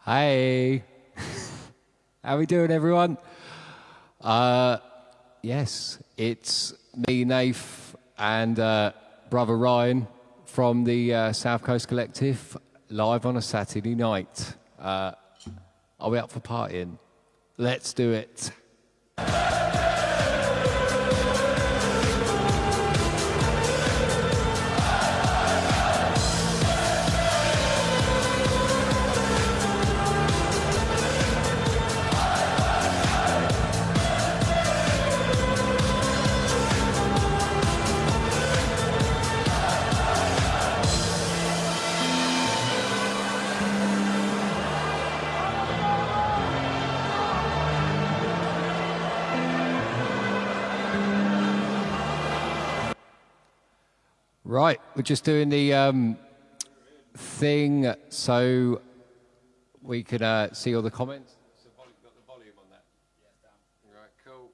Hey, how we doing, everyone? Yes, it's me, Nath, and brother Ryan from the South Coast Collective, live on a Saturday night. Are we up for partying? Let's do it. Right, we're just doing the thing so we can see all the comments. So got the volume on that? Yes, down. Right, cool.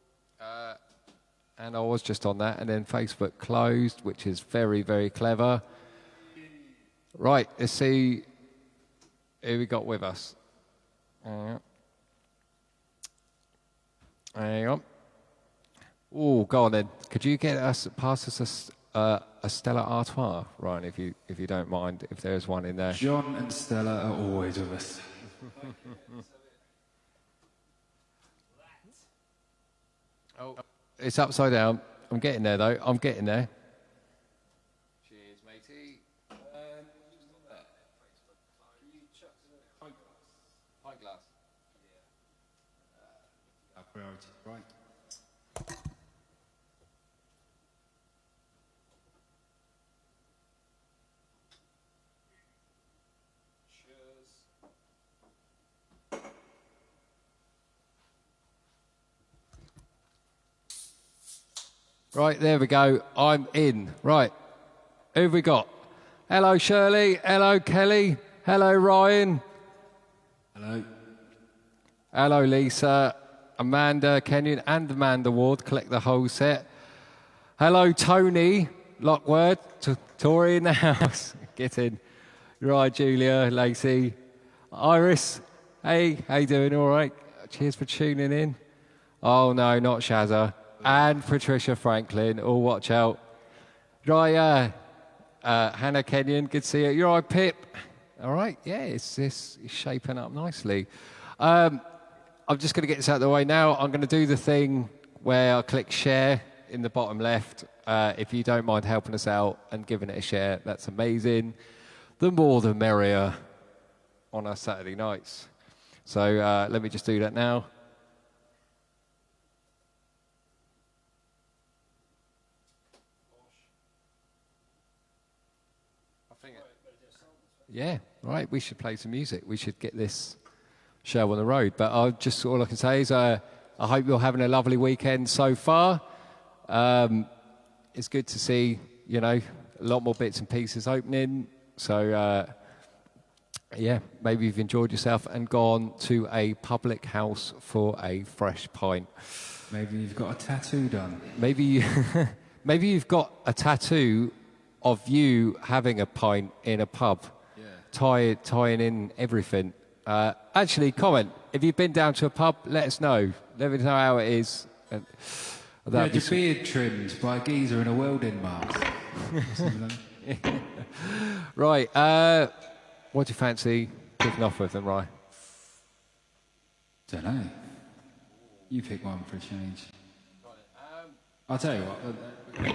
And I was just on that, and then Facebook closed, which is very, very clever. Right, let's see who we got with us. Hang on. Oh, go on then. Could you get us past us a Stella Artois, Ryan, if you don't mind, if there's one in there. John and Stella are always with us. Oh, it's upside down. I'm getting there though. I'm getting there. Cheers, matey. Pint glass. Our priority, right? Right, there we go. I'm in. Right, who have we got? Hello, Shirley. Hello, Kelly. Hello, Ryan. Hello. Hello, Lisa. Amanda, Kenyon, and Amanda Ward. Collect the whole set. Hello, Tony Lockwood. Tori in the house. Get in. Right, Julia, Lacey. Iris. Hey, how you doing? All right? Cheers for tuning in. Oh, no, not Shazza. And Patricia Franklin. Oh, watch out. Right, Hannah Kenyon, good to see you. You're all right, Pip? All right, yeah, it's shaping up nicely. I'm just going to get this out of the way now. I'm going to do the thing where I click share in the bottom left. If you don't mind helping us out and giving it a share, that's amazing. The more the merrier on our Saturday nights. So let me just do that now. Yeah, right. We should play some music. We should get this show on the road. But all I can say is I hope you're having a lovely weekend so far. It's good to see, a lot more bits and pieces opening. So, yeah, maybe you've enjoyed yourself and gone to a public house for a fresh pint. Maybe you've got a tattoo done. Maybe you've got a tattoo of you having a pint in a pub. Tying in everything. Actually, comment. If you've been down to a pub, let us know. Let us know how it is. Your beard trimmed by a geezer in a welding mask. Right. What do you fancy kicking off with then, Ryan? Don't know. You pick one for a change. I'll tell you what.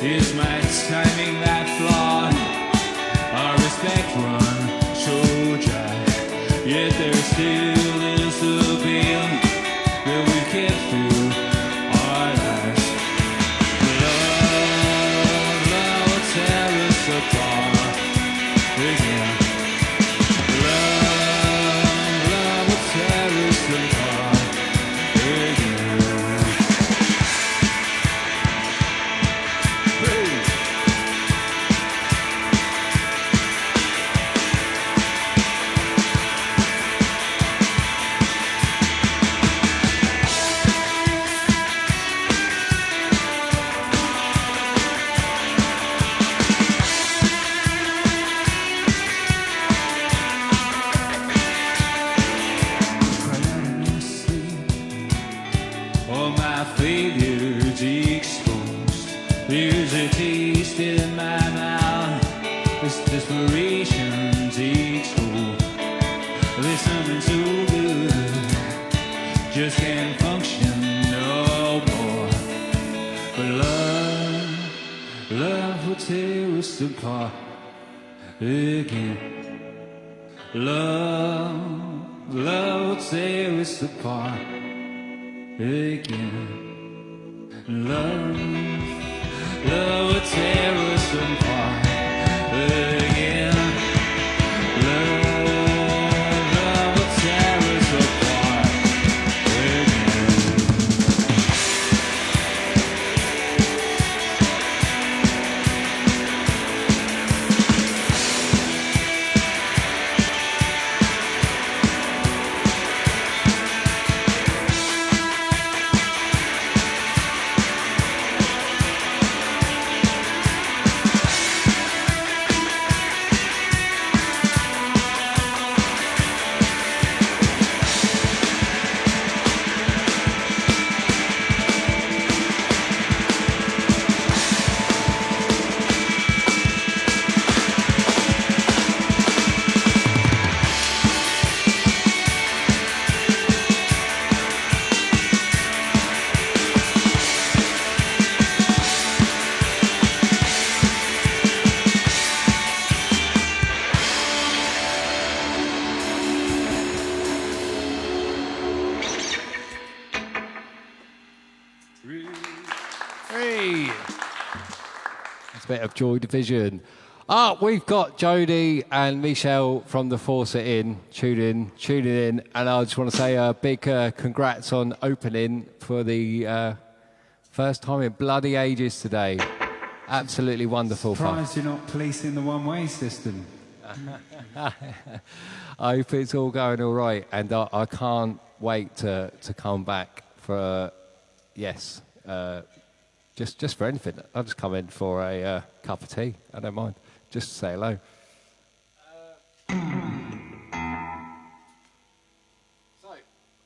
Is my timing that flawed? Our respect run so dry. Yet there still is appeal that we kept through our lives. Love will tear us apart again. Love will tear us apart again. All my failures exposed. There's a taste in my mouth. This desperation takes hold. There's something so good, just can't function no more. But love will tear us apart again. Love will tear us apart again. Love will tear us apart again. Love will tear us apart again. Hey. That's a bit of Joy Division. We've got Jody and Michelle from the Force It In tuning in, and I just want to say a big congrats on opening for the first time in bloody ages today. Absolutely wonderful fun. Surprised you're not policing the one-way system. I hope it's all going all right, and I can't wait to come back for just for anything. I'll just come in for a cup of tea. I don't mind. Just to say hello. So,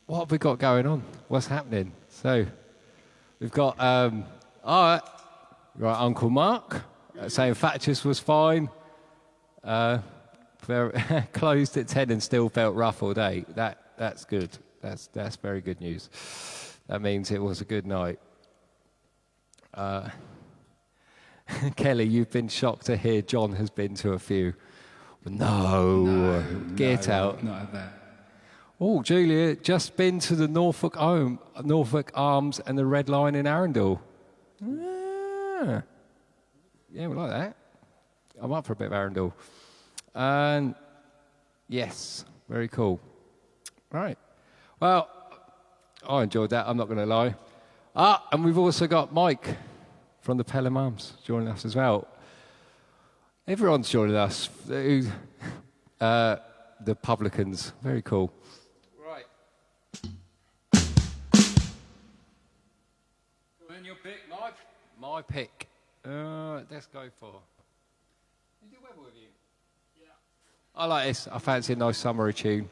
what have we got going on? What's happening? So, we've got right, Uncle Mark saying Thatcher's was fine. Closed at 10 and still felt rough all day. That's good. That's very good news. That means it was a good night. Kelly, you've been shocked to hear John has been to a few. No, get out. Not at that. Oh, Julia, just been to the Norfolk Arms and the Red Lion in Arundel. Yeah, we like that. I'm up for a bit of Arundel. And yes, very cool. Right. Well, I enjoyed that, I'm not going to lie. And we've also got Mike from the Pelham Arms joining us as well. Everyone's joining us. The publicans. Very cool. Right. Then your pick, Mike. My pick. Let's go for. Is it Weather with you? Yeah. I like this. I fancy a nice summery tune.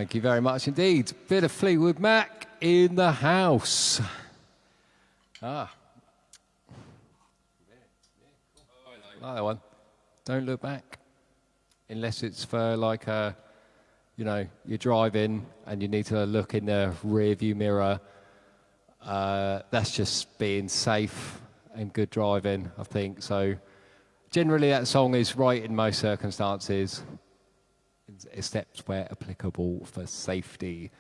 Thank you very much indeed. Bit of Fleetwood Mac in the house. Ah. Like that one. Don't look back. Unless it's for like a, you know, you're driving and you need to look in the rear view mirror. That's just being safe and good driving, I think. So generally that song is right in most circumstances, except where applicable for safety.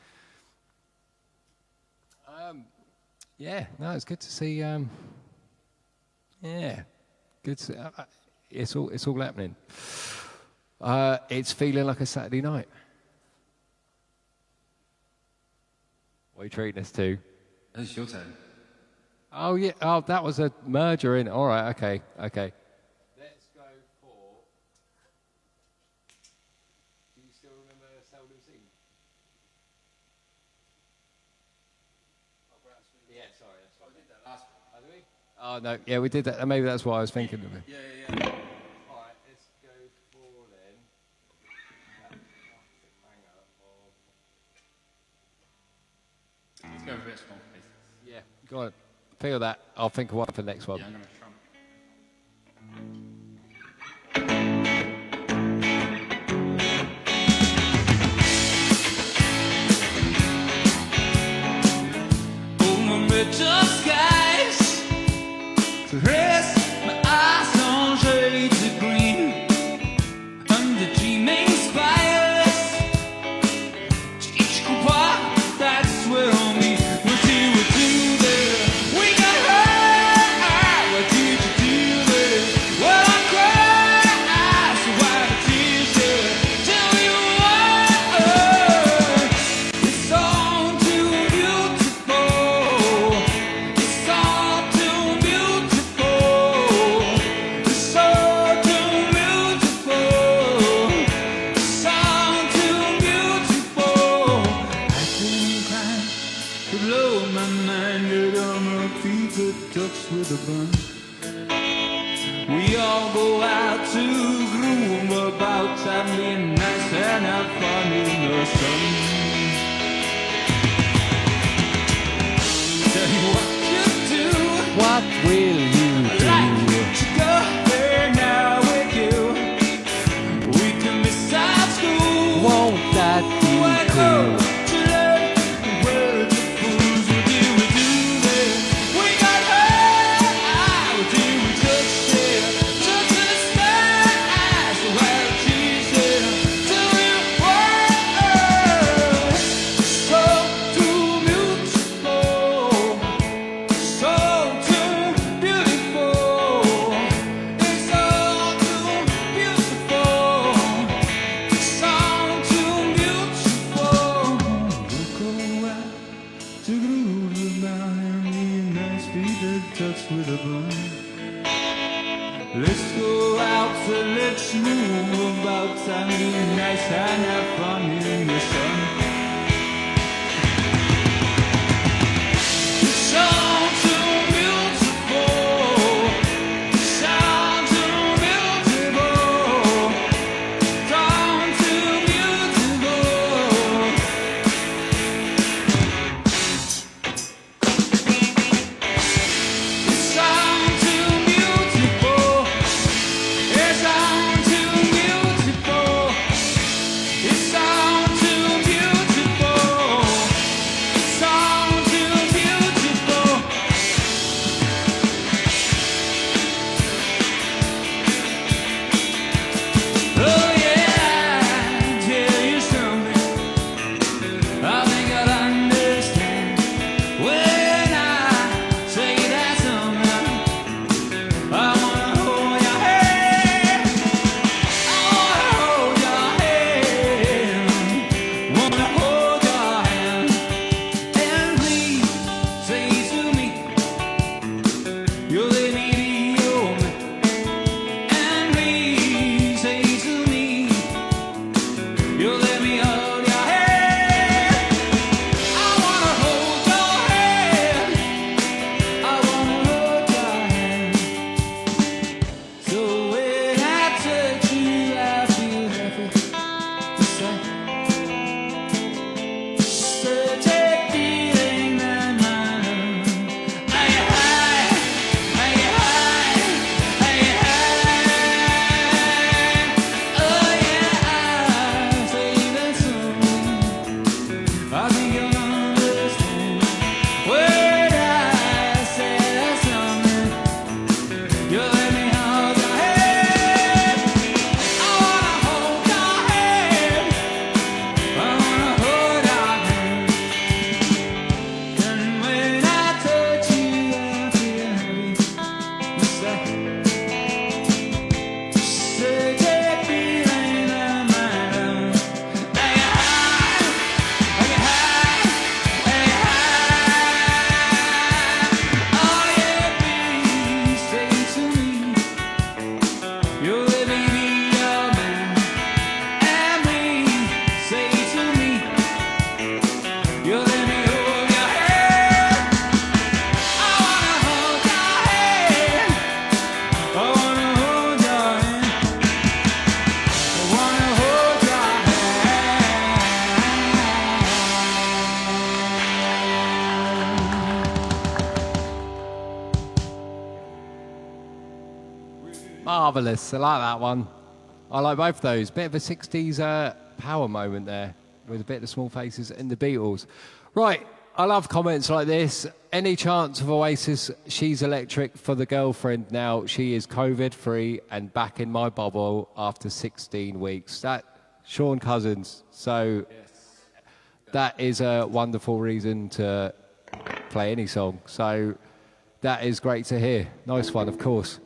Yeah, no, it's good to see. Yeah, good to see. It's all happening. It's feeling like a Saturday night. What are you treating us to? It's your turn. Oh yeah. Oh, that was a merger in. All right. Okay. Okay. Let's go for. Do you still remember Seldom Seen? Yeah. Sorry. That's right. We did that last one. Oh, did we? Oh no. Yeah, we did that. Maybe that's what I was thinking of it. Yeah. All right. Let's go for then. That banger of. Let's go for a bit small, please. Yeah. Go on. Feel that. I'll think of one for the next one. Yeah, I'm going to trump. Richer skies to rest my eyes on shades of green under dreaming spires. Chichikwa, that's where I'll meet. What do we do there? We got high. What did you do there? Well, I cried, so why the tears there? Tell you what, it's all too beautiful. It's all too beautiful. It's all too beautiful. It's all too beautiful. I think crime could blow my mind. Get on my feet, good touch with a bun. We all go out to groove about time being nice and have fun in the sun. Tell you what you do. What will you I'd like do? to go there now with you. We can miss our school. Won't that be I go cool? to learn the words of fools. What do we do there? We got high. What do we touch there? Touch the sky. So why the trees there? Tell you what, so too beautiful. So too beautiful. It's all too beautiful. It's all too beautiful. We'll go out to groove about and be a nice feet that touch with a bun. Let's go out to let's move about time, be nice and have fun in the sun. It's all too beautiful. It's all too beautiful. It's all too beautiful. It's all too beautiful. It's all too beautiful. It's all too beautiful. It's all too beautiful. Marvellous. I like that one. I like both of those. Bit of a 60s power moment there with a bit of the Small Faces and the Beatles. Right, I love comments like this. Any chance of Oasis, She's Electric for the girlfriend now. She is COVID-free and back in my bubble after 16 weeks. That, Sean Cousins. So that is a wonderful reason to play any song. So that is great to hear. Nice one, of course.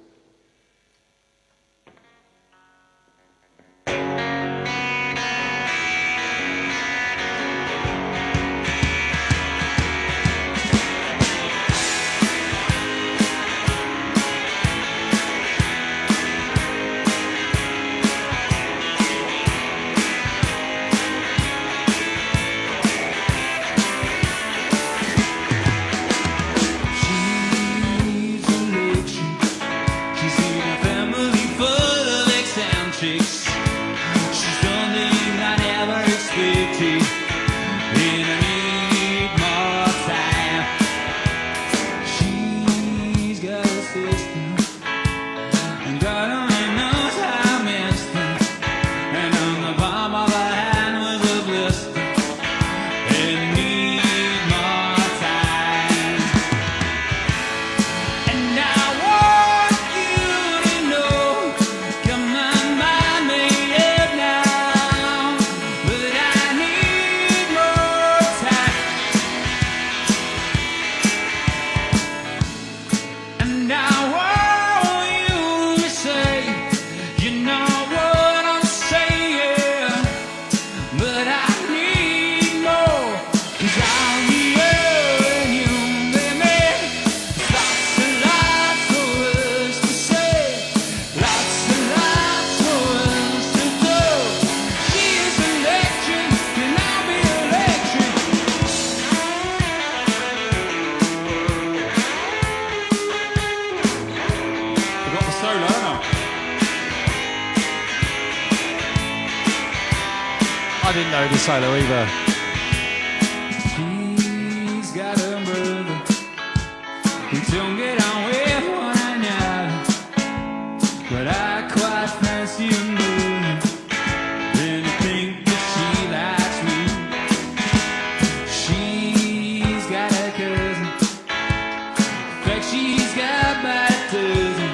The solo either. She's got a brother who don't get on with one another, but I quite fancy a moon, and I think that she likes me. She's got a cousin, in fact she's got about a dozen.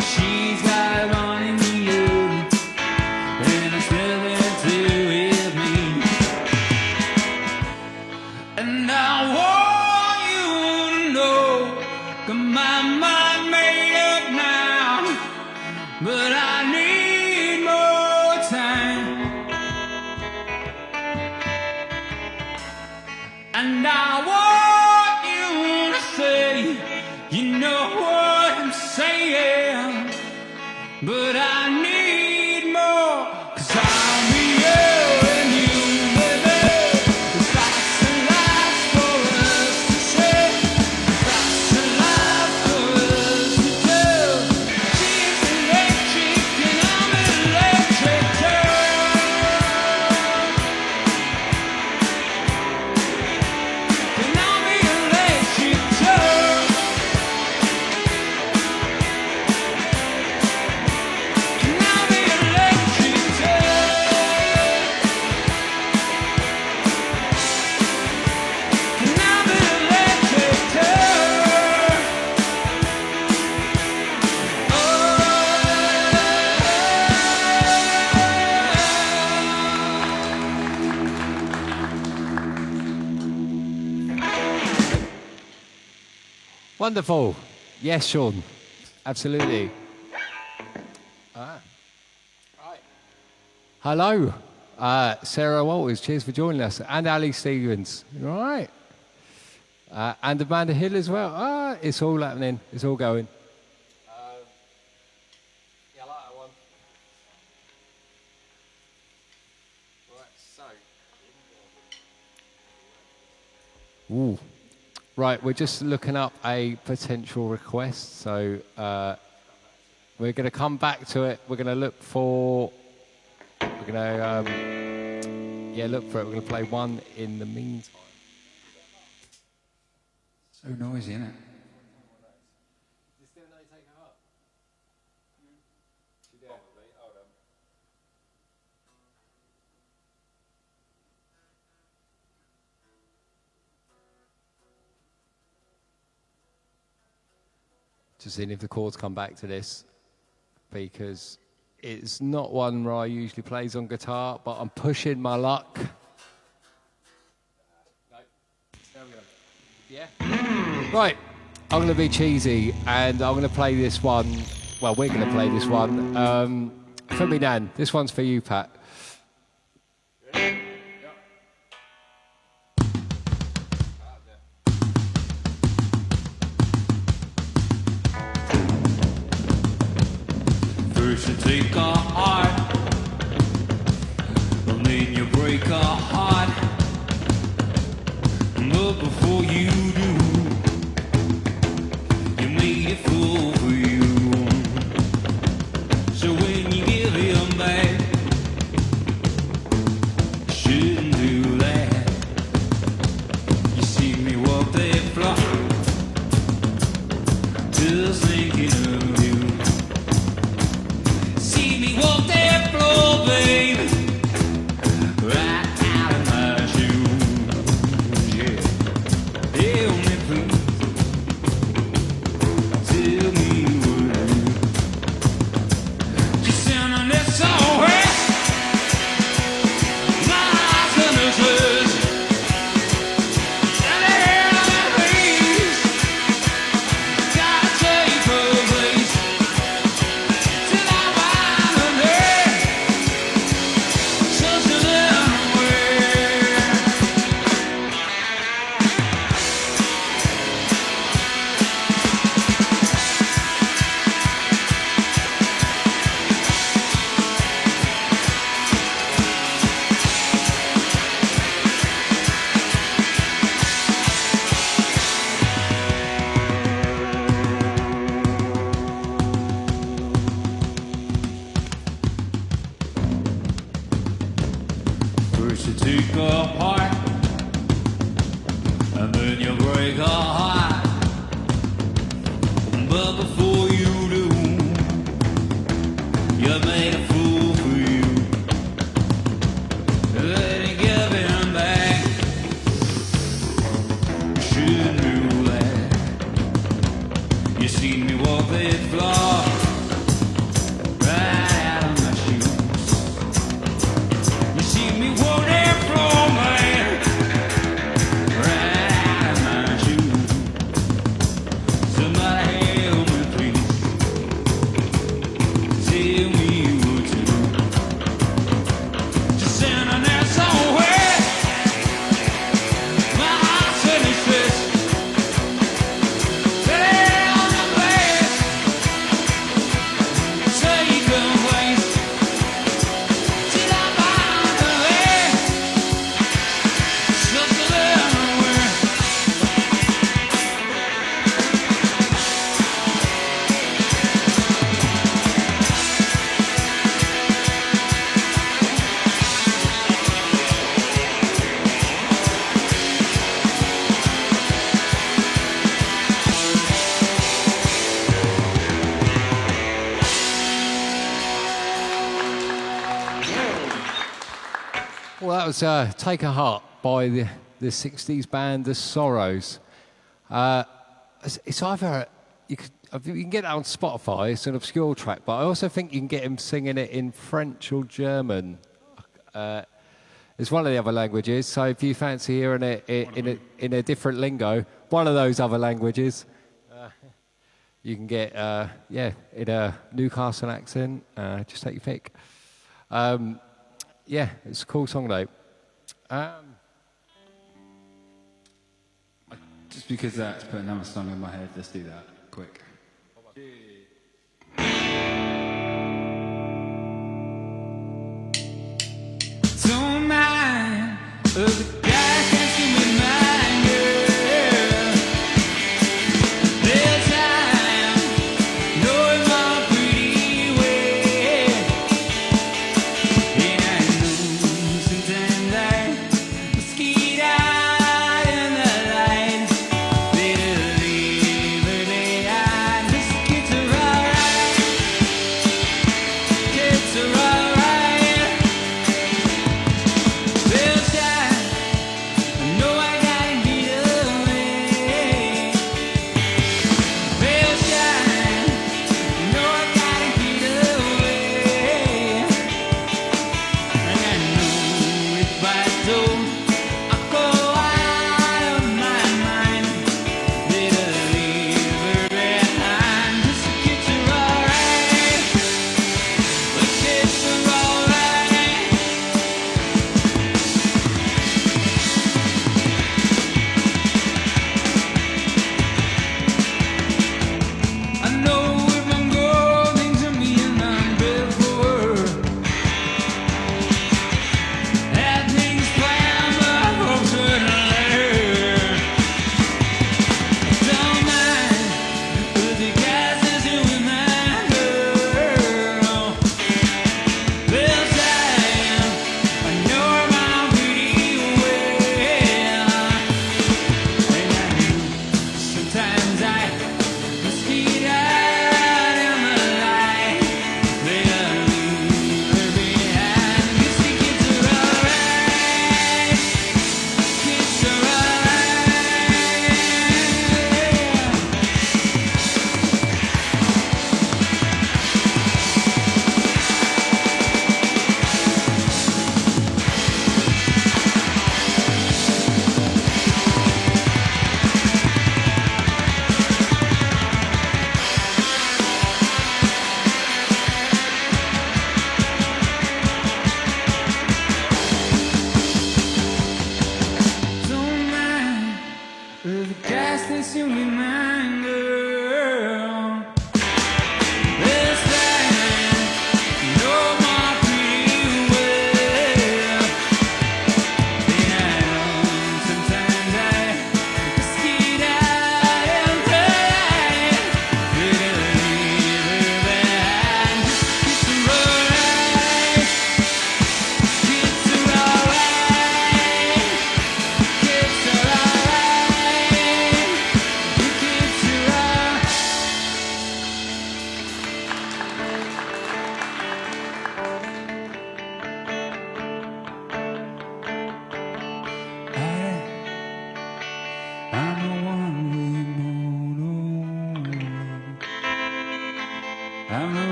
She's got one in the oven, and I'm still there too. And I want you to know that my mind made up now, but I need more time. And I want you to say, you know what I'm saying, but I need more, 'cause I'll be you and you, baby. Wonderful. Yes, Sean. Absolutely. Right. Hello, Sarah Walters. Cheers for joining us. And Ali Stevens. All right. And Amanda Hill as well. It's all happening. It's all going. Yeah, I like that one. Right, so. Ooh. Right, we're just looking up a potential request, so we're going to come back to it. We're going to look for, look for it. We're going to play one in the meantime. So noisy, isn't it? Just seeing if the chords come back to this, because it's not one where I usually plays on guitar, but I'm pushing my luck. There we go. Yeah. Right. I'm going to be cheesy, and I'm going to play this one. Well, we're going to play this one. For me, Nan. This one's for you, Pat. First you take our heart, and then you break our heart. But before you do, you made it full for you. So when you give him back, you shouldn't do that. You see me walk that floor, just thinking of you. See me walk that floor, baby, right out of my shoes. Yeah, tell me please, tell me what you just sounding that song, hey? My heart's under stress, and the hell of my face, gotta take her place till I find her there, such a little way. First you take her heart, and then you break her heart. But before you do, you made a fool for you. Then you give him back, you shouldn't do that. You see me walk that floor, right out of my shoes. You see me walk that floor, man, right out of my shoes. Somebody help me, please. Tell me what to do. Just sending that song away. My heart's in its fist. Hey, on the place. Take a place till I find a way. Just a little way. Well, that was Take a Heart by the 60s band The Sorrows. It's either, you can get it on Spotify, it's an obscure track, but I also think you can get him singing it in French or German. It's one of the other languages, so if you fancy hearing it in a different lingo, one of those other languages, you can get, in a Newcastle accent, just take your pick. Yeah, it's a cool song though. Just because that's put another song in my head, let's do that quick. Don't mind the guy can't see me mind, girl. There's time, knowing my pretty way. And I know sometimes I skeet out in the lights. Better leave it behind. Just get to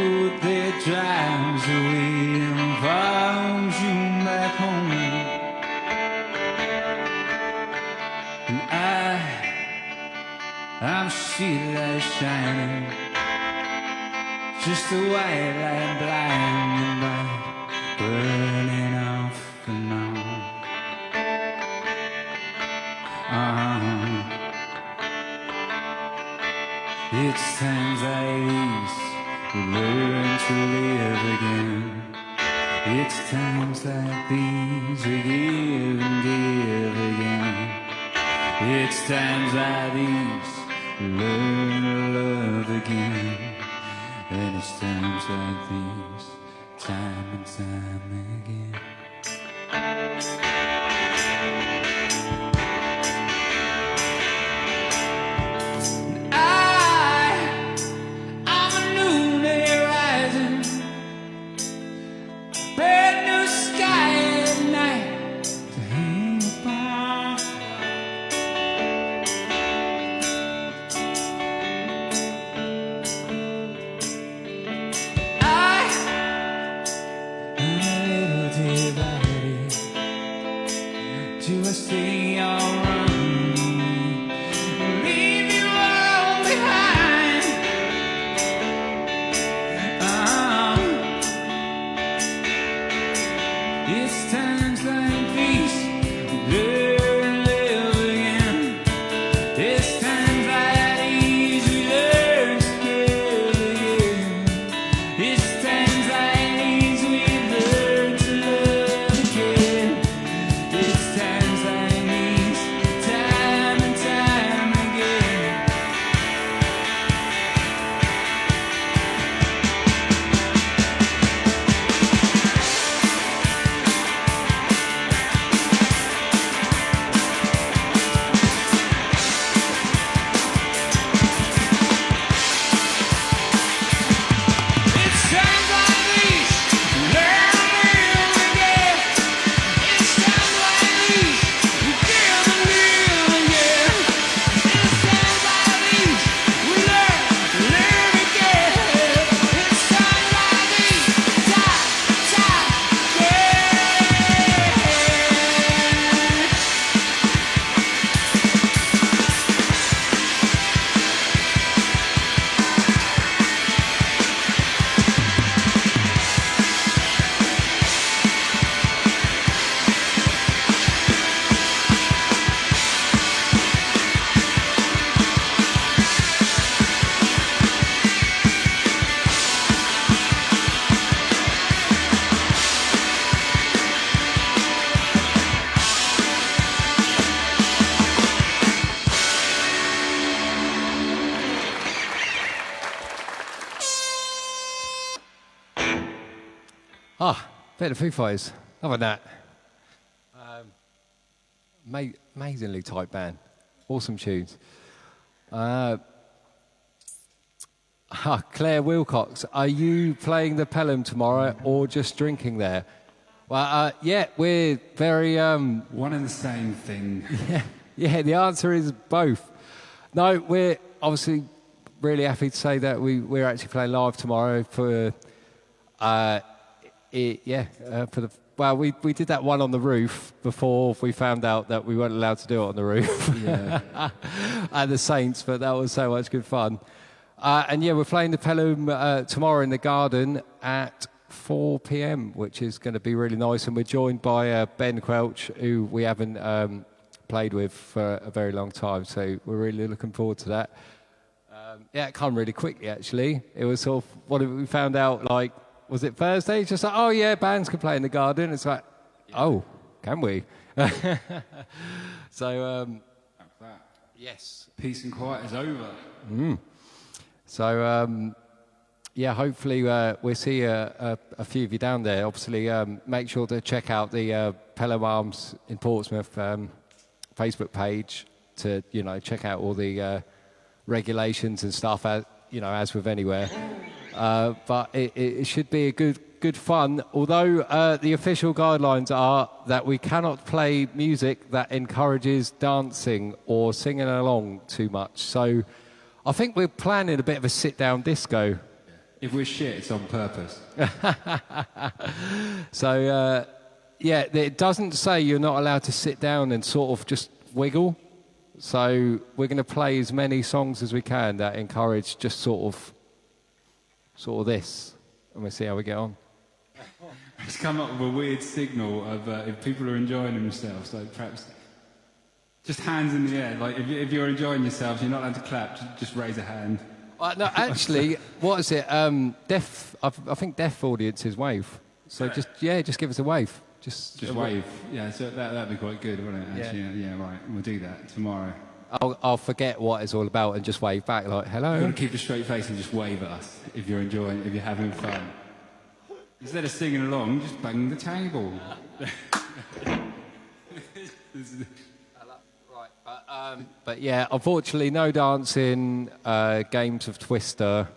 road that drives away and follows you back home. And I'm street light shining, just a white light blinding by, burning off and on. It's times like these we learn to live again. It's times like these we give and give again. It's times like these we learn to love again. And it's times like these, time and time again. I'm a new day rising, brand new sky at night to hang upon. I'm a little divided. Do I stay or run? Leave you all behind. It's times like these we learn to live again. It's times like these we learn to give again. It's times like these we learn to love again. It's times like these, time and time again. It's times like these we learn to live again. It's times like these we give and live again. It's times like these we learn to live again. It's times like these, time, Bit of Foo Fighters. Other than that, amazingly tight band. Awesome tunes. Claire Wilcox, are you playing the Pelham tomorrow or just drinking there? Well, yeah, we're very... One and the same thing. Yeah, the answer is both. No, we're obviously really happy to say that we're actually playing live tomorrow for... we did that one on the roof before we found out that we weren't allowed to do it on the roof. Yeah. At the Saints, but that was so much good fun. And yeah, we're playing the Pelham tomorrow in the Garden at 4 p.m, which is going to be really nice. And we're joined by Ben Quelch, who we haven't played with for a very long time. So we're really looking forward to that. Yeah, it came really quickly, actually. It was sort of what we found out, like, was it Thursday? It's just like, oh, yeah, bands can play in the Garden. It's like, oh, can we? So, yes. Peace and quiet is over. So, yeah, hopefully we'll see a few of you down there. Obviously, make sure to check out the Pelham Arms in Portsmouth Facebook page to, check out all the regulations and stuff, as with anywhere. But it should be a good fun, although the official guidelines are that we cannot play music that encourages dancing or singing along too much. So I think we're planning a bit of a sit-down disco. If we're shit, it's on purpose. So, yeah, it doesn't say you're not allowed to sit down and sort of just wiggle. So we're going to play as many songs as we can that encourage just sort of this, and we'll see how we get on. It's come up with a weird signal of if people are enjoying themselves, like perhaps just hands in the air. Like if you're enjoying yourselves, you're not allowed to clap. Just raise a hand. No, actually, what is it? Deaf. I think deaf audiences wave. So just give us a wave. Just wave. Yeah, so that'd be quite good, wouldn't it? Actually, yeah, right. We'll do that tomorrow. I'll forget what it's all about and just wave back like hello. You've got to keep a straight face and just wave at us if you're enjoying, if you're having fun. Instead of singing along, just bang the table. But yeah, unfortunately, no dancing, games of Twister.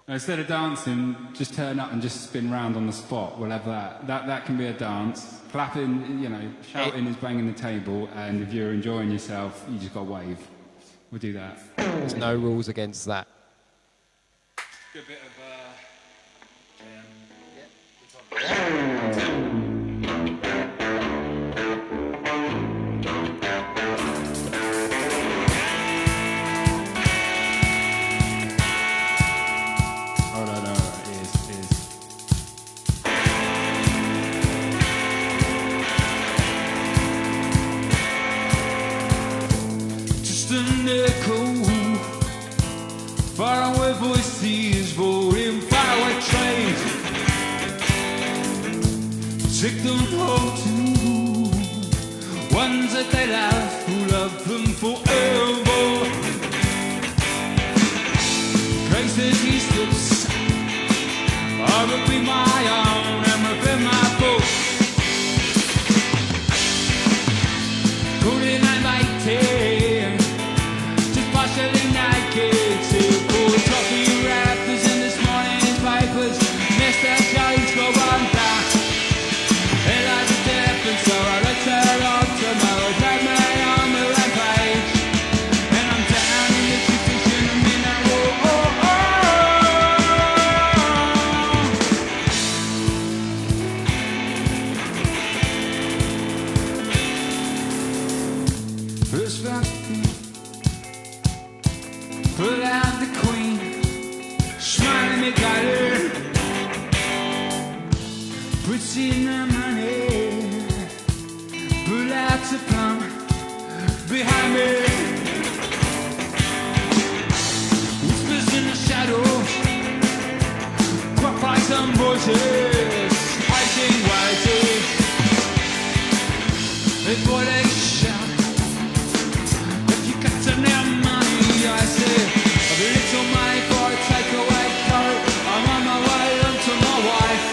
Instead of dancing, just turn up and just spin round on the spot. We'll have that. That can be a dance. Clapping, shouting is banging the table, and if you're enjoying yourself, you just got to wave. We'll do that. There's no rules against that. Good bit of. Faraway voices boarding faraway trains. Take them home to ones that they love, who love them forever. Places he slips, I will be my own and within my boat. Cooling and lighting, just partially naked. Coffee wrappers in this morning's papers. Mr. Jones go on down. He lies a death, and so I let her off tomorrow. Drag me on the rampage, and I'm down in the tube station. I'm in that whoa. First round, pull out the queen. Smiling me got her, puts in the money, pull out the plum behind me. Whispers in the shadows, quack by some voices, waiting, waiting. Before they shout, if you got some damn money, I say, a little money for a takeaway. I'm on my way home to my wife.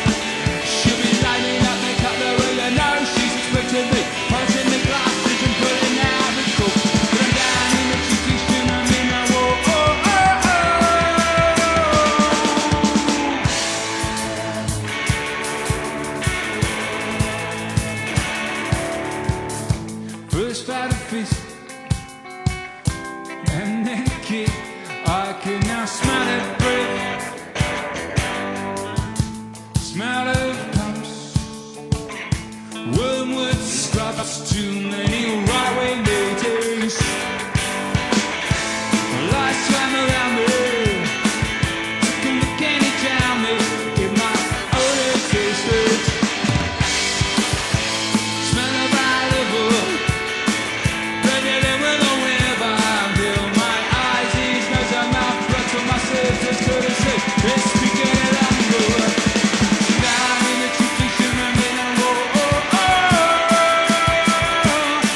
She'll be lining up the cutlery. I know she's expecting me. Polishing the glasses and putting out the cook. But I'm down in the tube station. I'm in a first fight of fist, and then a kick. I can now smell it breath. Smell of pumps, wormwood scrubs, too many right-way meetings. Lights swam around me, took a look and it drowned me. Give my own tasted. Smell of my liver, better with a river. Feel my eyes, ears, nose and mouth, blood to my sisters couldn't see. They're speaking it under. Down in the tube station, I'm in a row.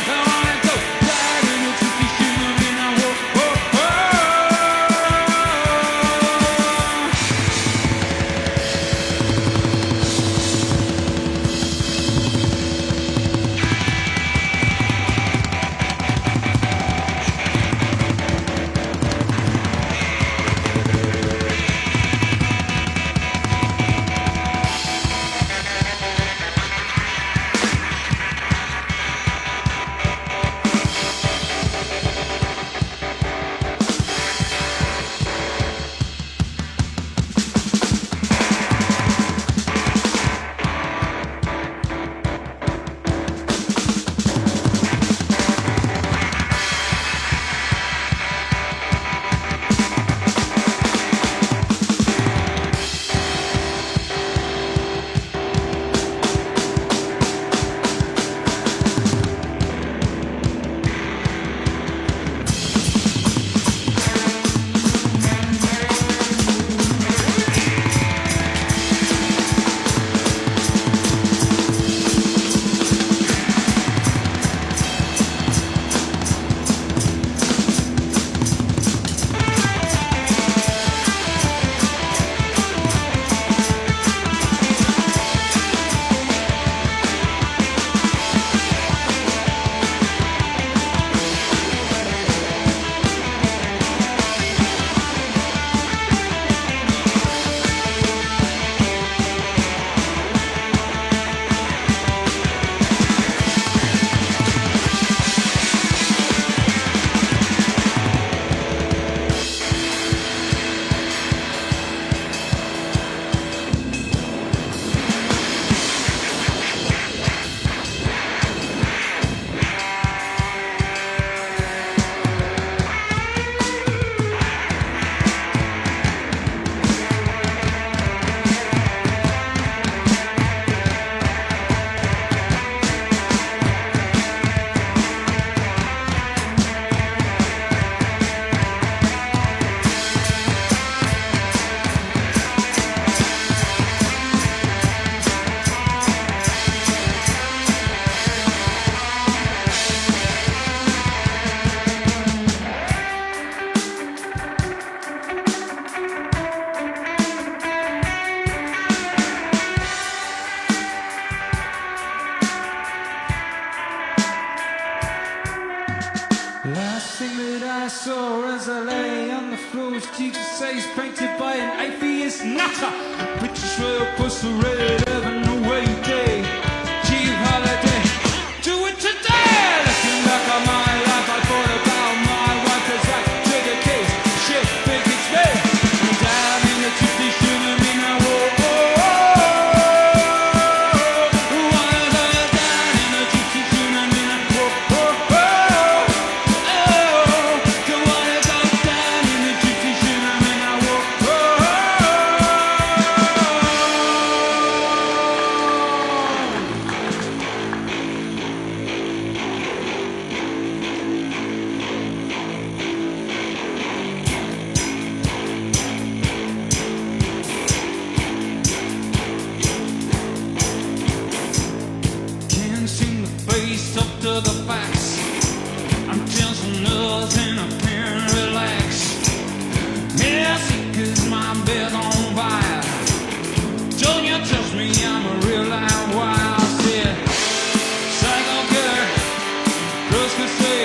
I wanna is painted by an atheist nutter. British Royal puts the red heaven away day. Cheap holiday, do it today. Looking back on my life, I thought about my wife as I took a case. Shit, think it's me. And down in the gypsy shouldn't mean I walk. To the facts, I'm just nothing, I can't relax. Yes, because my bed's on fire. Don't you trust me, I'm a real live wild. I said, psycho killer, girls can say,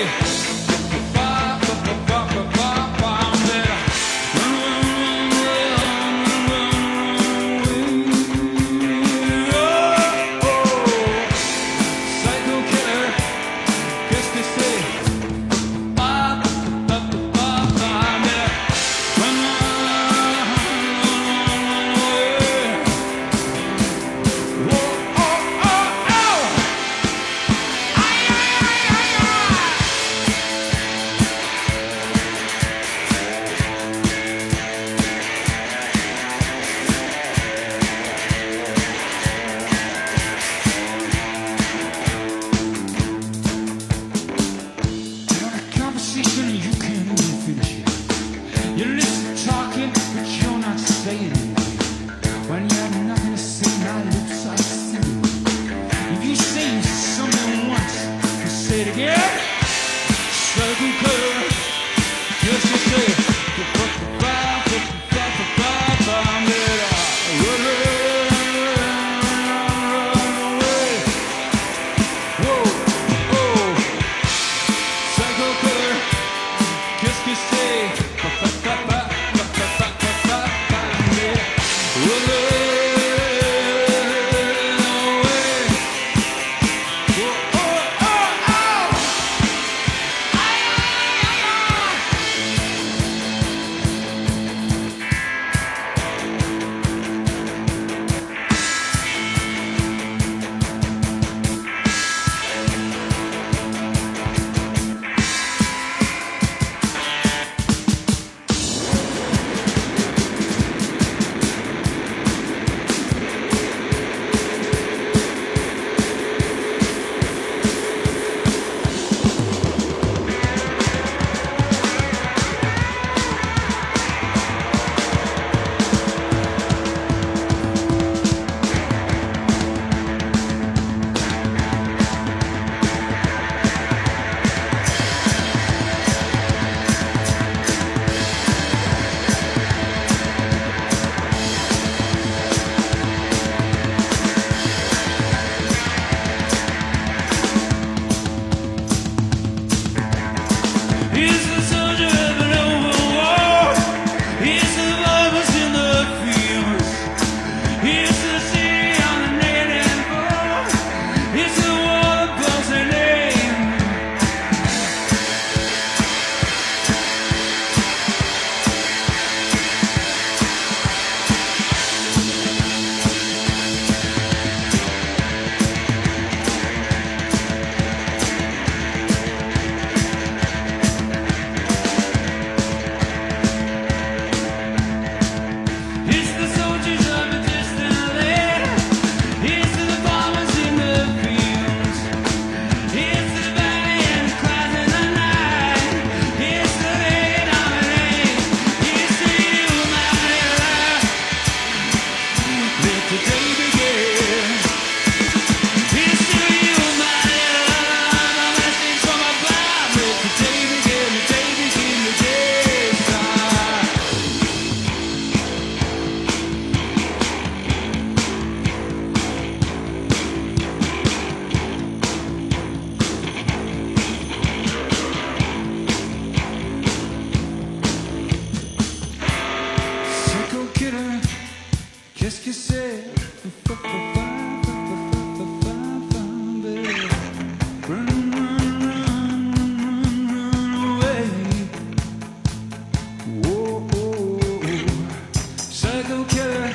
Psycho killer,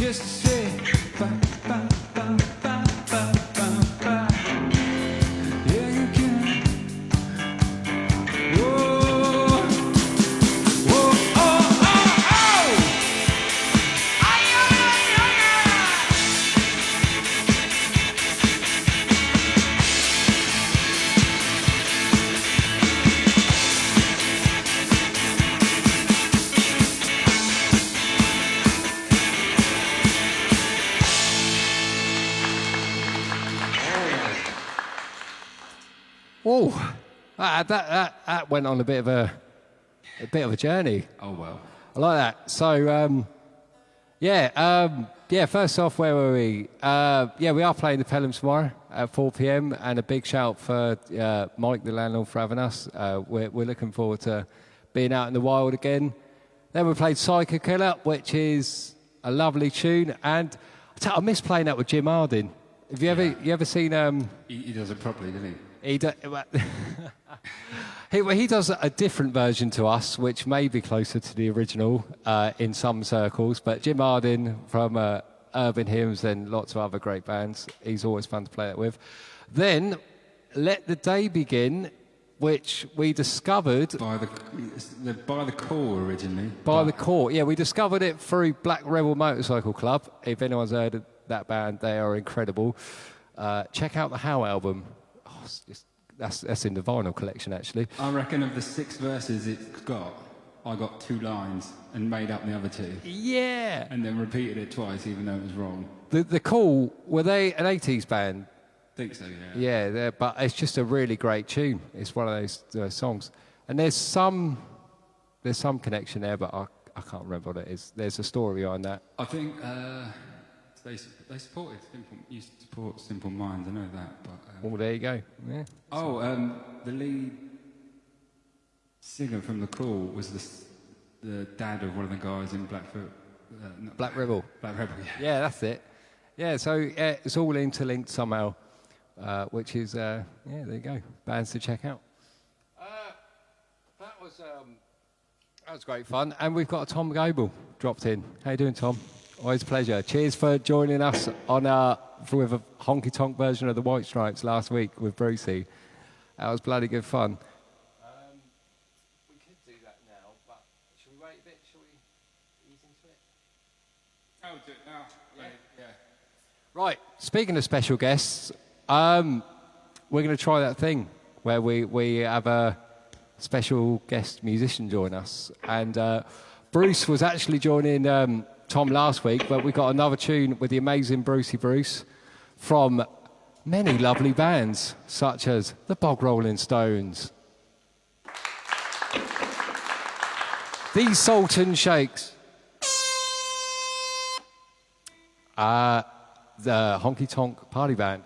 just to say, ba ba ba ba ba ba ba. Yeah, you can. Whoa, whoa, oh, oh, oh. Ay, ay, ay, ay, ay. Oh, that went on a bit of a journey. Oh well. I like that. So, first off, where were we? We are playing the Pelham tomorrow at 4 p.m. and a big shout for Mike, the landlord, for having us. We're looking forward to being out in the wild again. Then we played Psycho Killer, which is a lovely tune, and I miss playing that with Jim Harding. Have you ever seen? He does it properly, doesn't he? He does a different version to us, which may be closer to the original in some circles. But Jim Harding from Urban Hymns and lots of other great bands, he's always fun to play that with. Then, Let the Day Begin, which we discovered By the Call originally. by the Court. Yeah, we discovered it through Black Rebel Motorcycle Club. If anyone's heard of that band, they are incredible. Check out the How album. Oh, that's in the vinyl collection, actually. I reckon of the 6 verses it's got, I got 2 lines and made up the other 2. Yeah. And then repeated it twice, even though it was wrong. The Cool, were they an 80s band? Think so, yeah. Yeah, but it's just a really great tune. It's one of those songs. And there's some connection there, but I can't remember what it is. There's a story on that. I think they supported used to support Simple Minds. I know that, but Oh, there you go. Yeah. the lead singer from the Call was the dad of one of the guys in Blackfoot. Black Rebel. Black Rebel. Yeah. Yeah, that's it. Yeah, so it's all interlinked somehow, which is there you go. Bands to check out. That was great fun, and we've got Tom Goebel dropped in. How you doing, Tom? Always a pleasure. Cheers for joining us on with a honky tonk version of the White Stripes last week with Brucey. That was bloody good fun. We could do that now, but should we wait a bit? Shall we ease into it? Oh, do it now. Yeah. Right. Speaking of special guests, we're going to try that thing where we have a special guest musician join us, and Bruce was actually joining Tom last week, but we got another tune with the amazing Brucey Bruce from many lovely bands such as the Bog Rolling Stones, the Sultan Shakes, the Honky Tonk Party Band.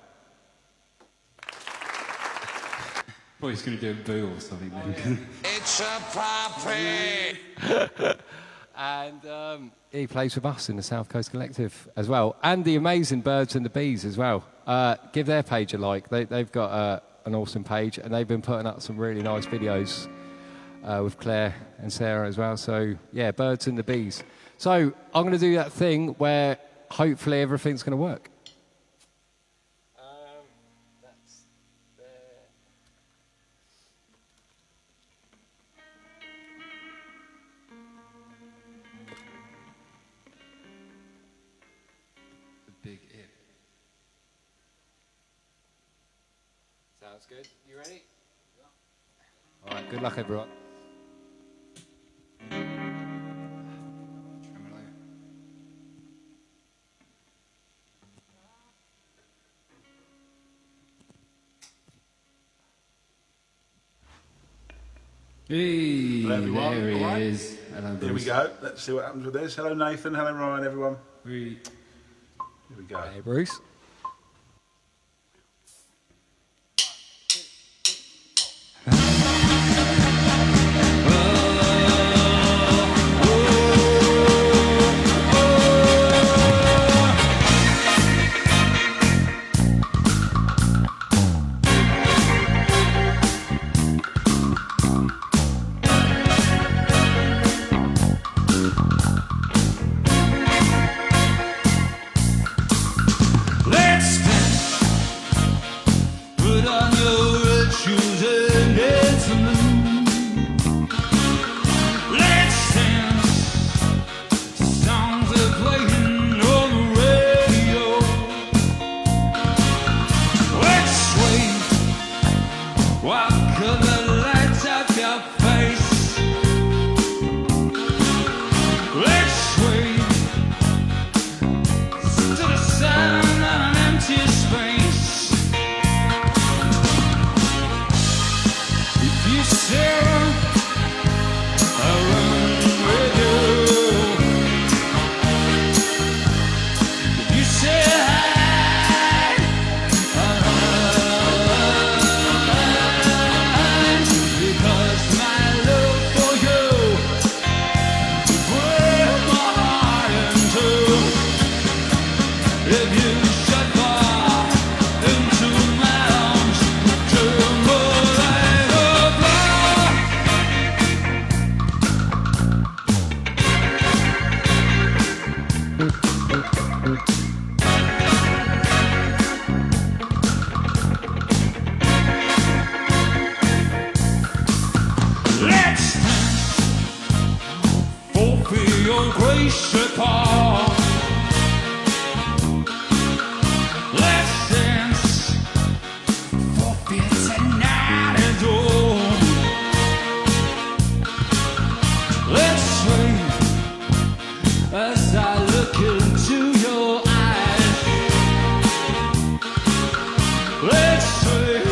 Boy, he's going to do a boo or something then. It's a puppy! And he plays with us in the South Coast Collective as well. And the amazing Birds and the Bees as well. Give their page a like. They've got an awesome page, and they've been putting up some really nice videos with Claire and Sarah as well. So, yeah, Birds and the Bees. So I'm going to do that thing where hopefully everything's going to work. That's there. Big if. Sounds good. You ready? Yeah. All right, good luck, everyone. Tremolo. Hey, Hello, everyone. there he All right. is. Hello, Bruce. Here we go. Let's see what happens with this. Hello, Nathan. Hello, Ryan, everyone. We- Here we go. Hey, Bruce. If you should fall into my arms, tremble like a flower. Let's dance, fulfill your grace apart. Let's dance, forfeit tonight and dawn. Let's swing as I look into your eyes. Let's swing.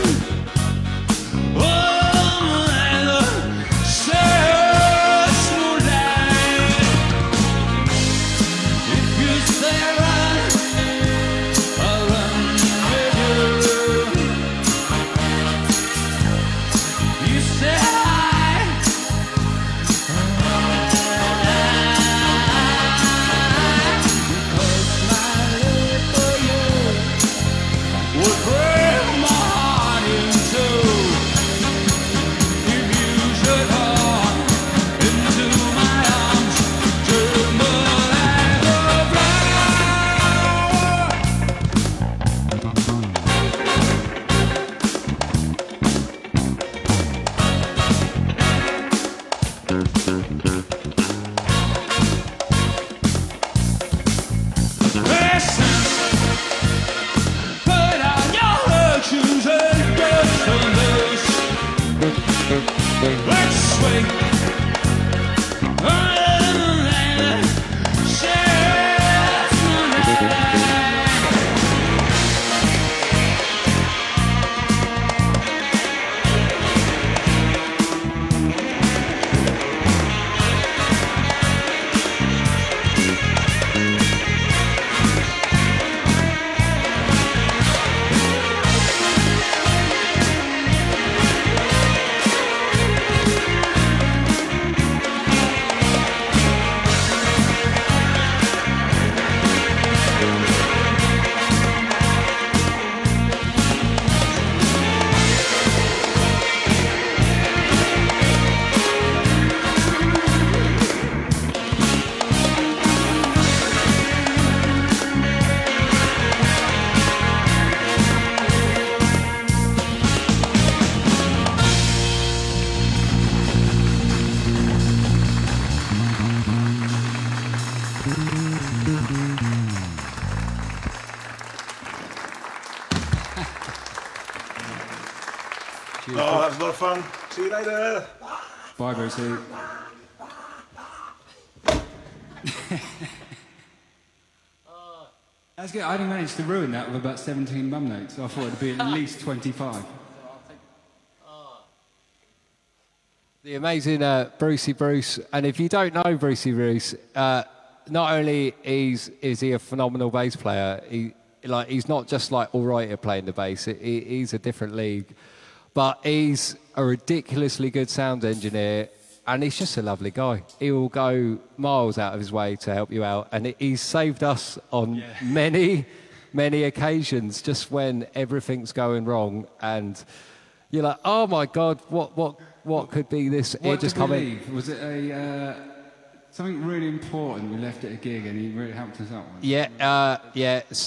Let's swing. Oh, that was a lot of fun. See you later. Bye, Brucey. That's good. I only managed to ruin that with about 17 bum notes. I thought it'd be at least 25. The amazing Brucey Bruce, and if you don't know Brucey Bruce, not only is he a phenomenal bass player, he's not just like all right at playing the bass. He's a different league, but he's a ridiculously good sound engineer, and he's just a lovely guy. He will go miles out of his way to help you out, and he's saved us on many occasions just when everything's going wrong, and you're like, oh my God, what could be this? What just did we come in. leave? Was it something really important? We left at a gig and he really helped us out.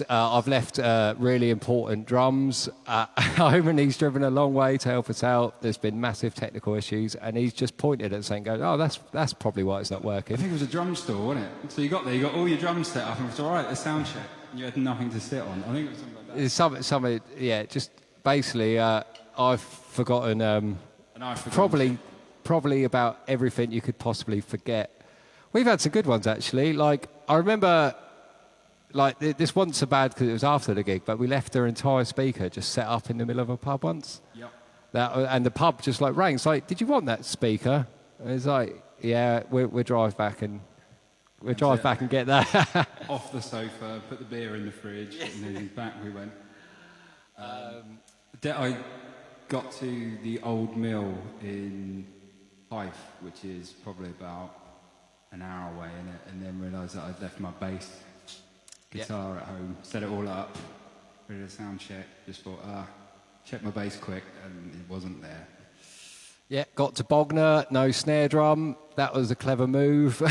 I've left really important drums at home, and he's driven a long way to help us out. There's been massive technical issues, and he's just pointed at us and going, oh, that's probably why it's not working. I think it was a drum store, wasn't it? So you got there, you got all your drums set up, and it was all right, the sound check, and you had nothing to sit on. I think it was something like that. It's something, just basically, I've forgotten, And I forgot. probably about everything you could possibly forget. We've had some good ones, actually. Like, I remember, like, this wasn't so bad because it was after the gig, but we left our entire speaker just set up in the middle of a pub once. Yep. And the pub just, like, rang. It's like, did you want that speaker? And it's like, yeah, we'll drive back and get that. Off the sofa, put the beer in the fridge, and then back we went. I got to the old mill in Hythe, which is probably about an hour away, innit? And then realised that I'd left my bass guitar at home, set it all up, did a sound check, just thought, check my bass quick, and it wasn't there. Yeah, got to Bogner, no snare drum. That was a clever move.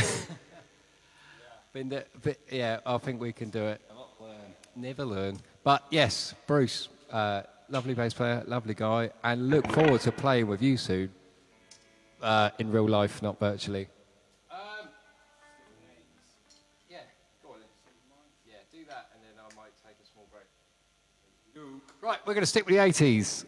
Yeah, I think we can do it. Never learn. But yes, Bruce, lovely bass player, lovely guy, and look forward to playing with you soon. In real life, not virtually. Yeah, go on then. Yeah, do that, and then I might take a small break. Right, we're going to stick with the 80s.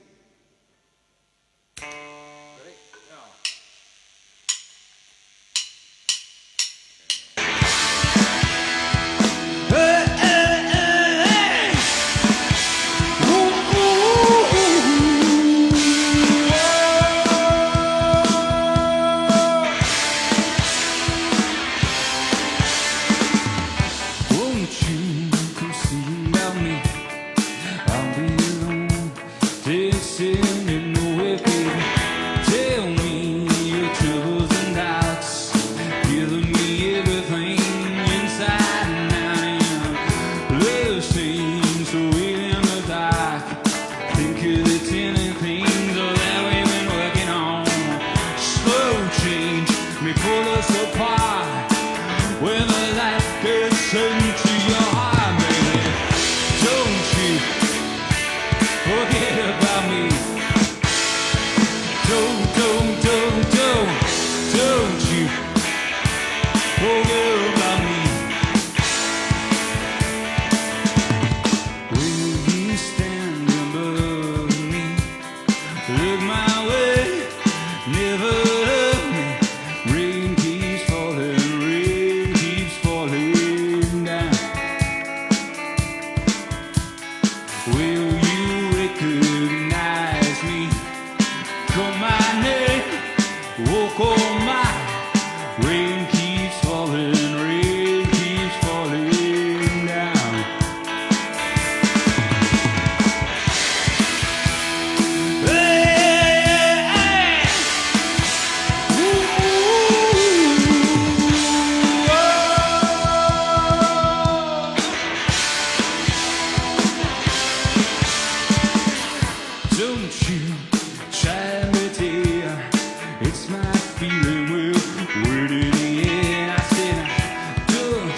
Won't you come see about me? I'll be alone, dancing in the way, baby. Tell me your troubles and doubts, giving me everything inside and out. Love seems so in the dark. Think of the tiny things that we've been working on. Slow change may pull us apart when the light gets into your heart, baby. Don't you forget about me. Don't you forget about me. Will you stand above me? Look my way, never hurt me. Rain keeps falling down. Will you recognize me? Call my name, walk on my. Rain keeps falling down. Hey, don't you try me, dear. It's my feeling we're in the air. I said, don't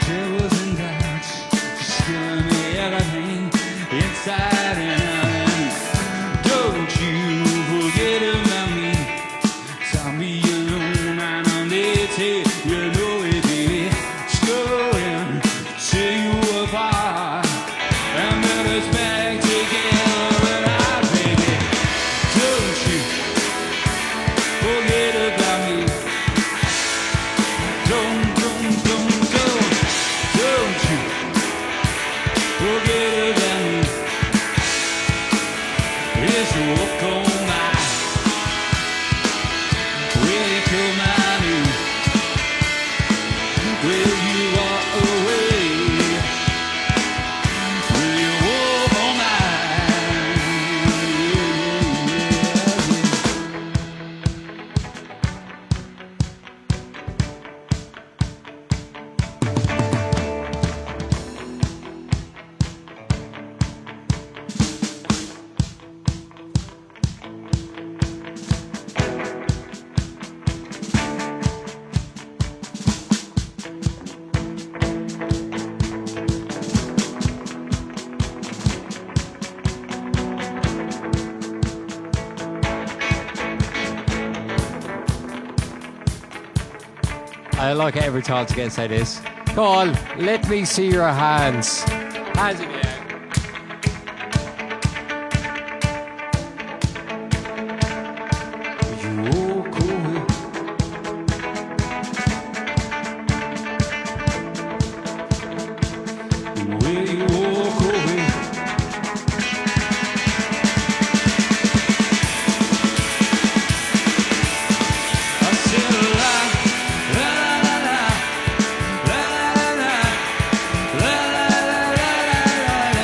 troubles and doubts, just tell me everything inside and out. Don't you forget about me. I'll be alone and I'm there, you know it, baby. It's going to tear you apart and put us back together, baby. Don't you forget about me. Don't you forget about me. It's a walk on by. Will you come out new? Will you walk away? Will you walk on I like it every time to get to say this. Come on, let me see your hands. Hands in the air. you walk away? Will you walk away? I said la la la la la la la la la la la la la.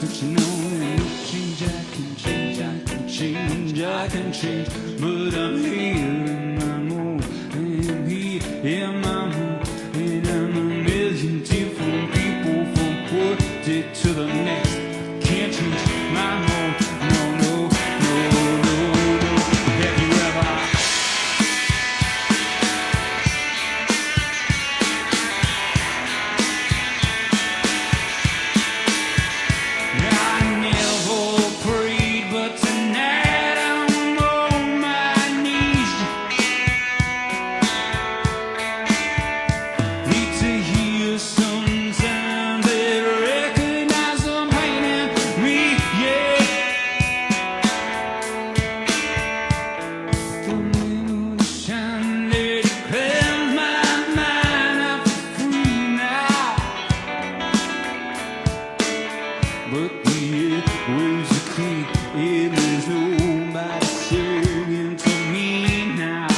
But you know that you change, I can change, I can change, I can change. But I'm here in my mood, I'm here in my mood, and I'm a million different people from one day to the next. Can't change my mood, no, no, no, no, no. Have you ever? I never prayed, but tonight I'm on my knees. Need to hear some sound that recognize the pain in me, yeah. The moon shine, let it cleanse my mind. I feel free now. But the waves are clean, and there's nobody singing to me now.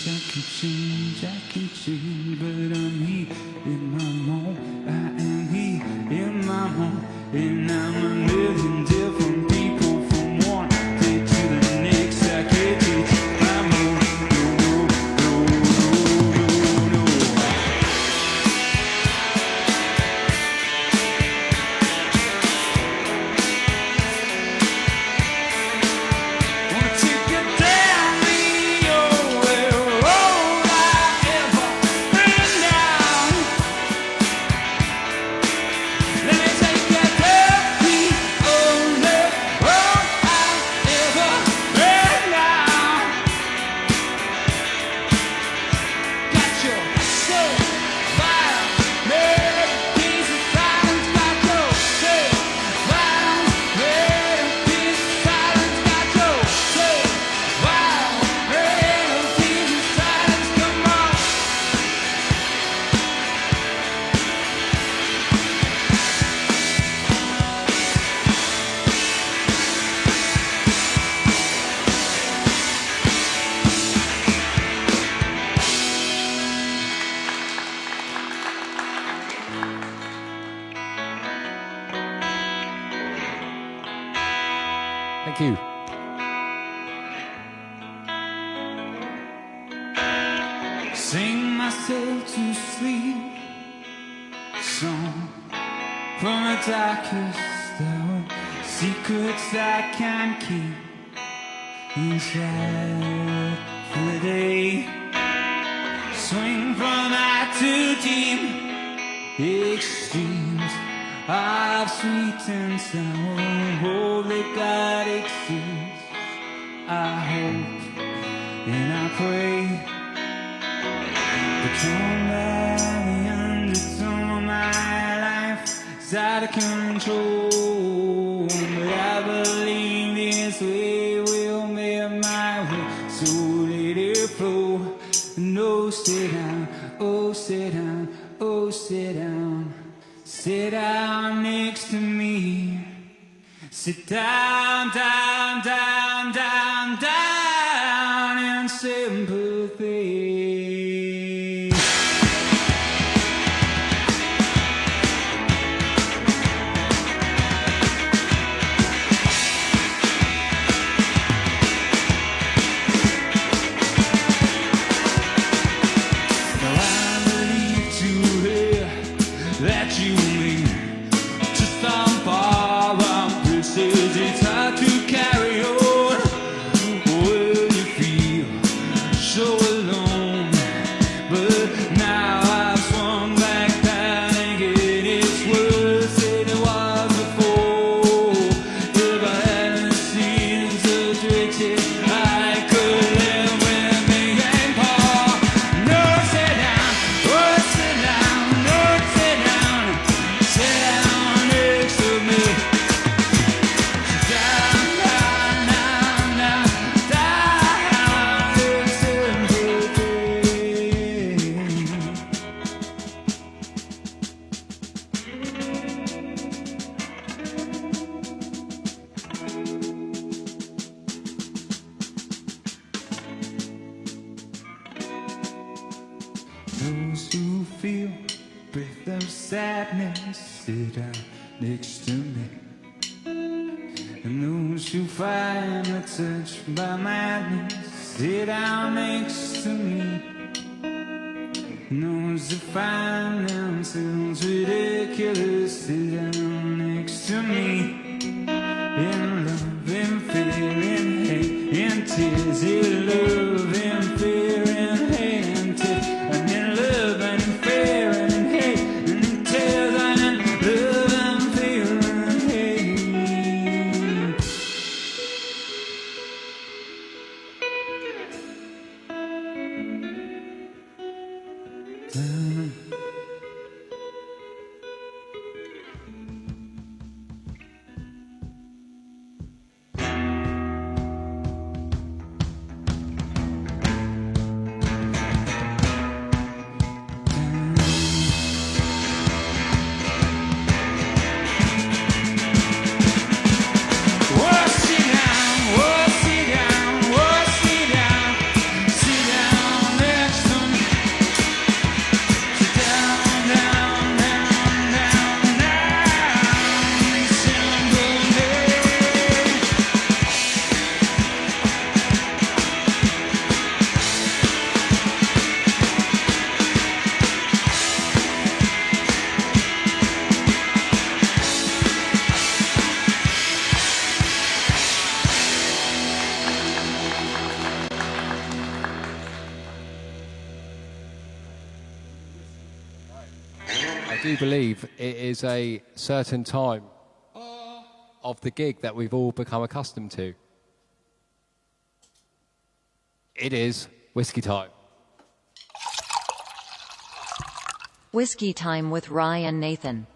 I can change, I can change, but I'm here in my home. I am here in my home, and I'm a million different people from one day to the next. I can't change my mood, no, no, no, no, no, no. Wanna take you down the only road I've ever been down. Let me take you down the only road I've ever been down. Got your soul violent, made a piece of silence. Got your soul violent, made a piece of silence. Got your soul violent, made a piece of silence. Come on. Thank you. Sing myself to sleep, song from the darkest hour, secrets I can't keep inside for the day. Swing from high to deep, extremes of sweet and sour. Holy God exists, I hope and I pray. But you're the undertone of my life is out of control. But I believe this way will make my way. So let it flow. No, sit down, oh, sit down, oh, sit down. Sit down next to me. Sit down, down, down, down, down in sympathy. Now I believe to hear that you mean to some far-off places. It's hard to carry on when you feel so alone. But now I've swung back down again. It's worse than it was before. If I hadn't seen such riches, I could live with me and Paul. No, sit down, oh, sit down, no, sit down next to me. Down, down, down, down, down in sympathy. Those who feel breath of sadness, sit down next to me. And those who find the touch by madness, sit down next to me. And those who find themselves ridiculous, sit down next to me. In love, in fear, in hate, in tears, in love, in fear, in hate, in tears, and in love, and in fear, and in hate, and in tears, and in love, and fear, and hate. I do believe it is a certain time of the gig that we've all become accustomed to. It is whiskey time. Whiskey time with Rye and Nathan.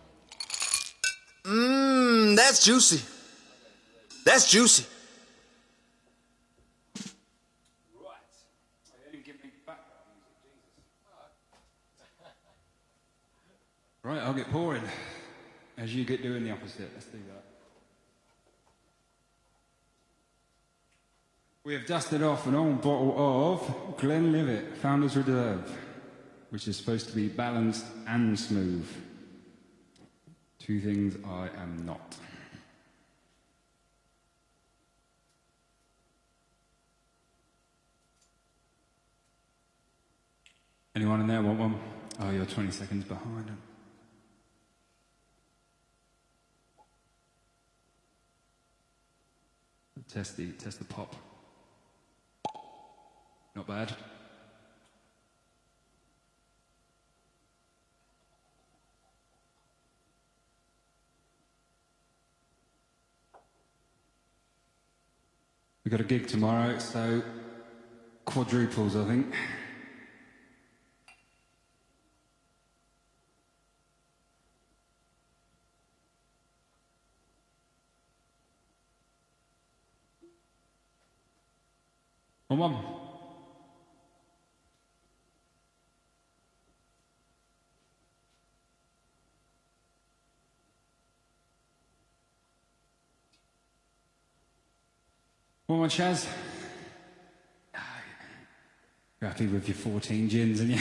That's juicy. That's juicy. Right, I'll get pouring as you get doing the opposite. Let's do that. We have dusted off an old bottle of Glenlivet Founders Reserve, which is supposed to be balanced and smooth. Two things I am not. Anyone in there want one? Oh, you're 20 seconds behind them. Test the pop. Not bad. We've got a gig tomorrow, so quadruples, I think. One. One more, Chaz. You're happy with your 14 gins, and you?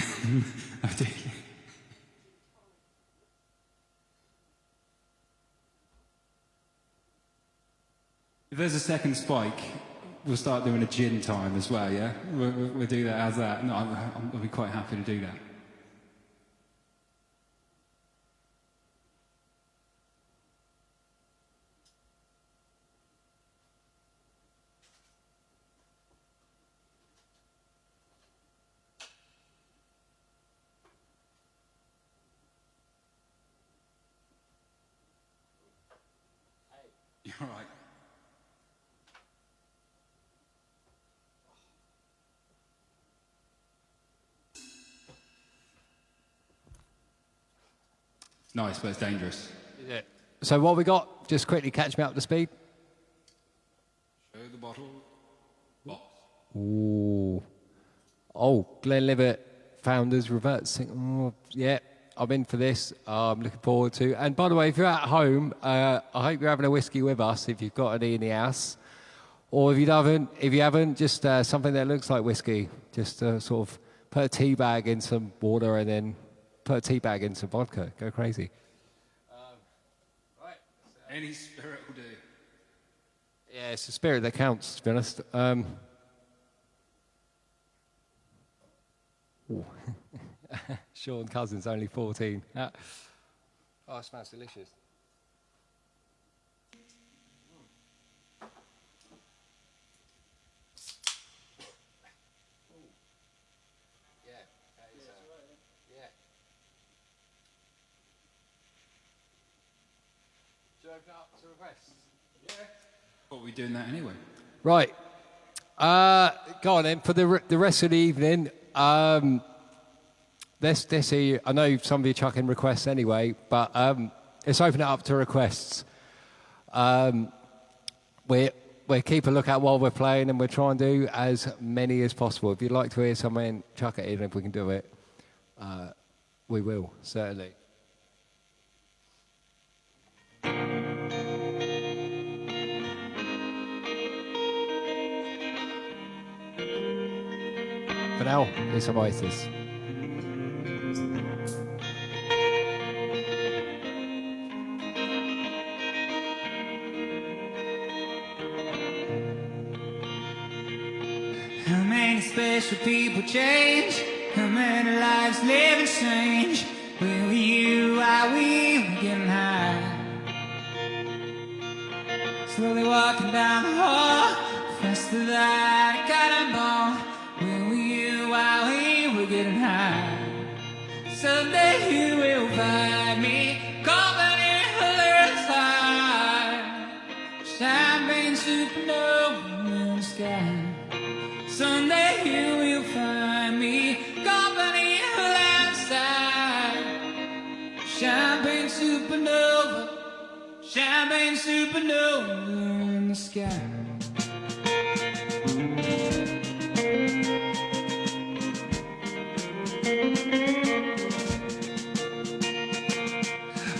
If there's a second spike, we'll start doing a gin time as well, yeah? We'll do that as that. No, I'll be quite happy to do that. You're all right. Nice, but it's dangerous. Yeah. So what we got? Just quickly catch me up to speed. Show the bottle. Box. Ooh. Oh, Glenlivet Founders Reverse. Yeah, I'm in for this. I'm looking forward to. And by the way, if you're at home, I hope you're having a whiskey with us. If you've got any in the house, or if you haven't, just something that looks like whiskey. Just sort of put a tea bag in some water and then put a tea bag in some vodka. Go crazy. Any spirit will do. Yeah, it's the spirit that counts, to be honest. Ooh. Sean Cousins, only 14. Oh, it smells delicious. What are we doing that anyway? Right. Go on then. For the rest of the evening, let's see. I know some of you chuck in requests anyway, but let's open it up to requests. We'll keep a lookout while we're playing, and we'll try and do as many as possible. If you'd like to hear something, chuck it in. If we can do it, we will, certainly. For now, it's Oasis. How many special people change? How many lives living strange? Where were you while we were getting high? Slowly walking down the hall, faster than a cannonball. Where were you while we were getting high? Someday you will find me calling in the side, champagne supernova in the sky. Someday you will find me company outside. Champagne supernova in the sky.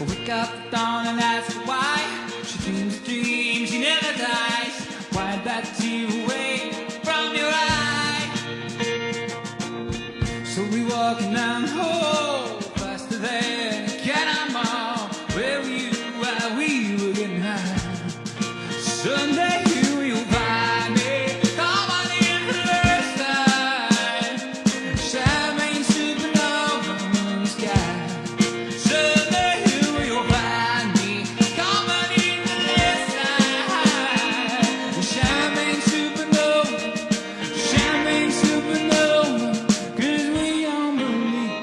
Wake up at dawn and ask why. She dreams dreams, she never dies. Why that tear away from your eye? So we walking down the hall, faster than a cannonball. Where were you while we were getting high? Someday you will find me, come on in the side. Champagne supernova in the sky. Someday you will find me, come on in the side. Champagne supernova, 'cause we all believe.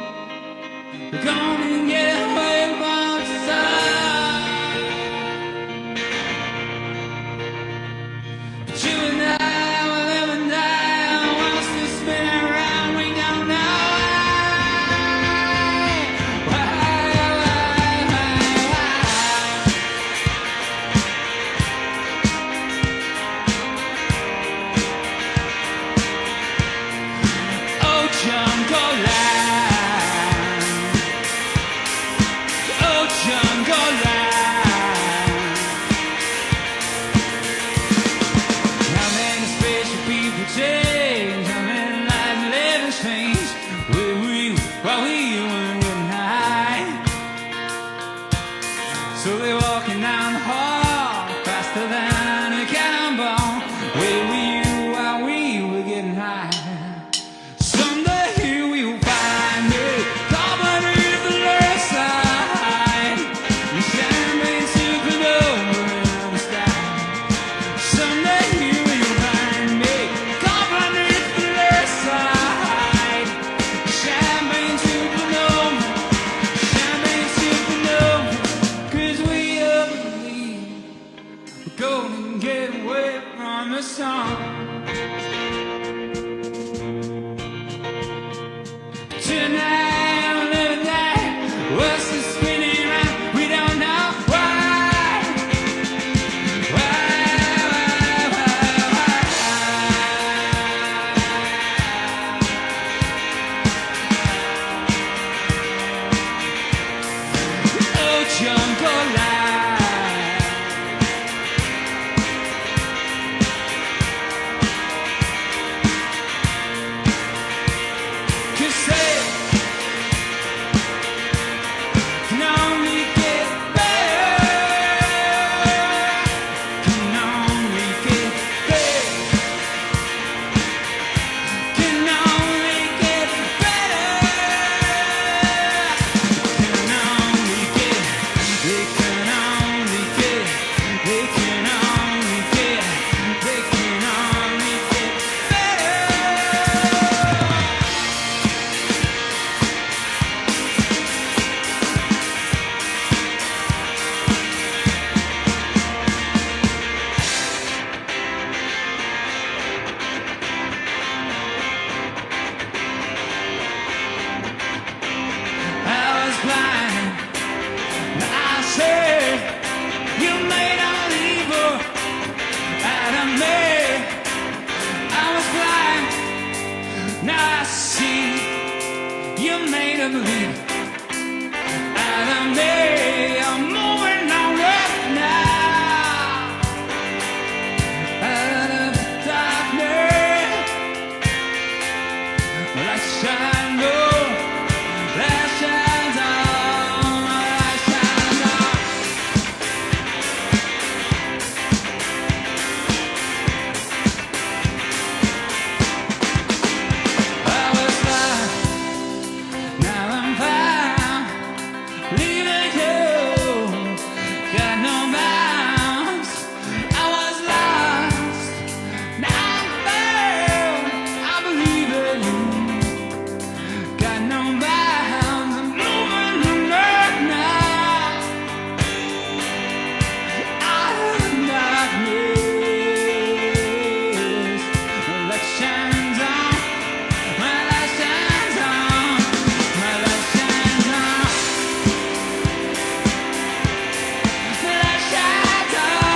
made, I was blind. Now I see you made of believe. And I'm moving on right now. Out of the darkness, light shines on, light shines on, light shines on. I was blind, now I'm found, leaving you, got no bounds. I was lost, now I'm found, I believe in you, got no bounds. I'm moving on earth now, out of the darkness. The light shines on, my light shines on, my light shines on, the light shines on.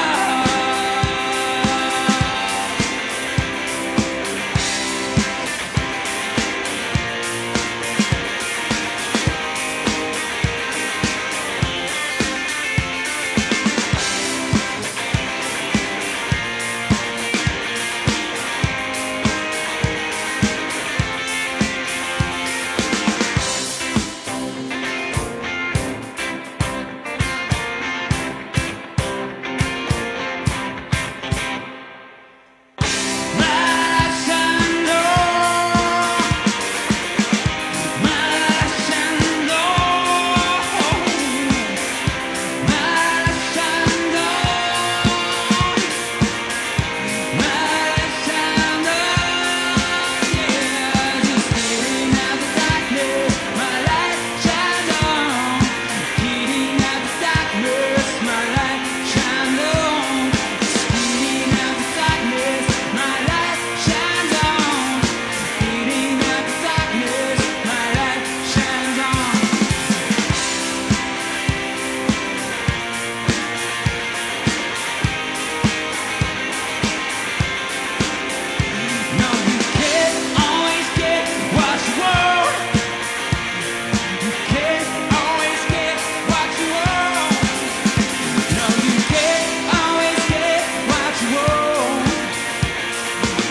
No, you can't always get what you want. You can't always get what you want. No, you can't always get what you want.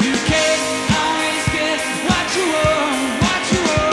You can't always get what you want, what you want.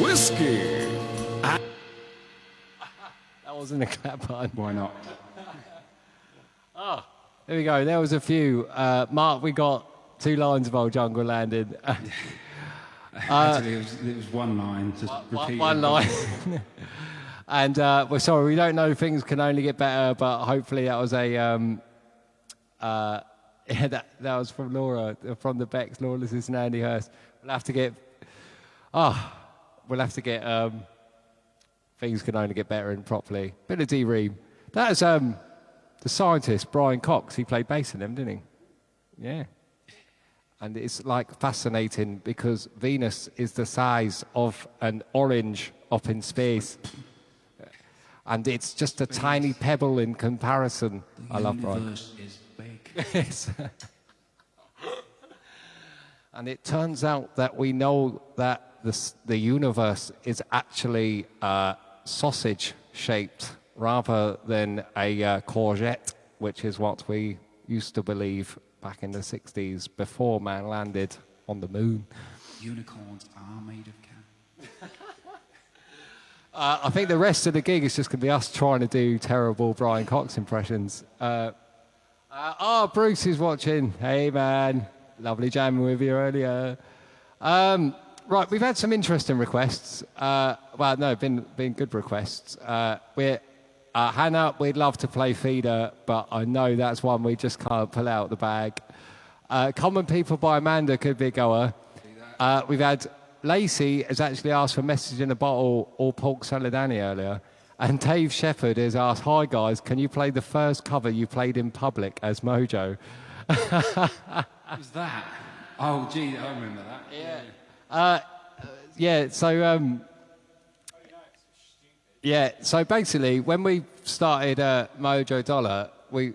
Whiskey. That wasn't a clap button. Why not? There we go. There was a few. Mark, we got 2 lines of Old Jungle Landing. Actually, it was one line. Just repeat One line. And we're sorry, we don't know. Things can only get better, but hopefully that was a. Yeah, that was from Laura, from the Becks, Lawlessness and Andy Hurst. We'll have to get. We'll have to get. Things can only get better and properly. Bit of D-Ream. That was the scientist Brian Cox. He played bass in them, didn't he? Yeah. And it's like fascinating because Venus is the size of an orange up in space. And it's just a tiny pebble in comparison. I love Brian. The universe is big. Yes. And it turns out that we know that the universe is actually sausage-shaped rather than a courgette, which is what we used to believe back in the 60s before man landed on the moon. Unicorns are made of can. I think the rest of the gig is just going to be us trying to do terrible Brian Cox impressions. Bruce is watching. Hey, man. Lovely jamming with you earlier. Right, we've had some interesting requests. Been good requests. Hannah, we'd love to play Feeder, but I know that's one we just can't pull out the bag. Common People by Amanda could be a goer. We've had Lacey has actually asked for Message in a Bottle or Pork Saladani earlier. And Dave Shepherd has asked, hi guys, can you play the first cover you played in public as Mojo? What was that? Oh, gee, I remember that. So basically, when we started Mojo Dollar, we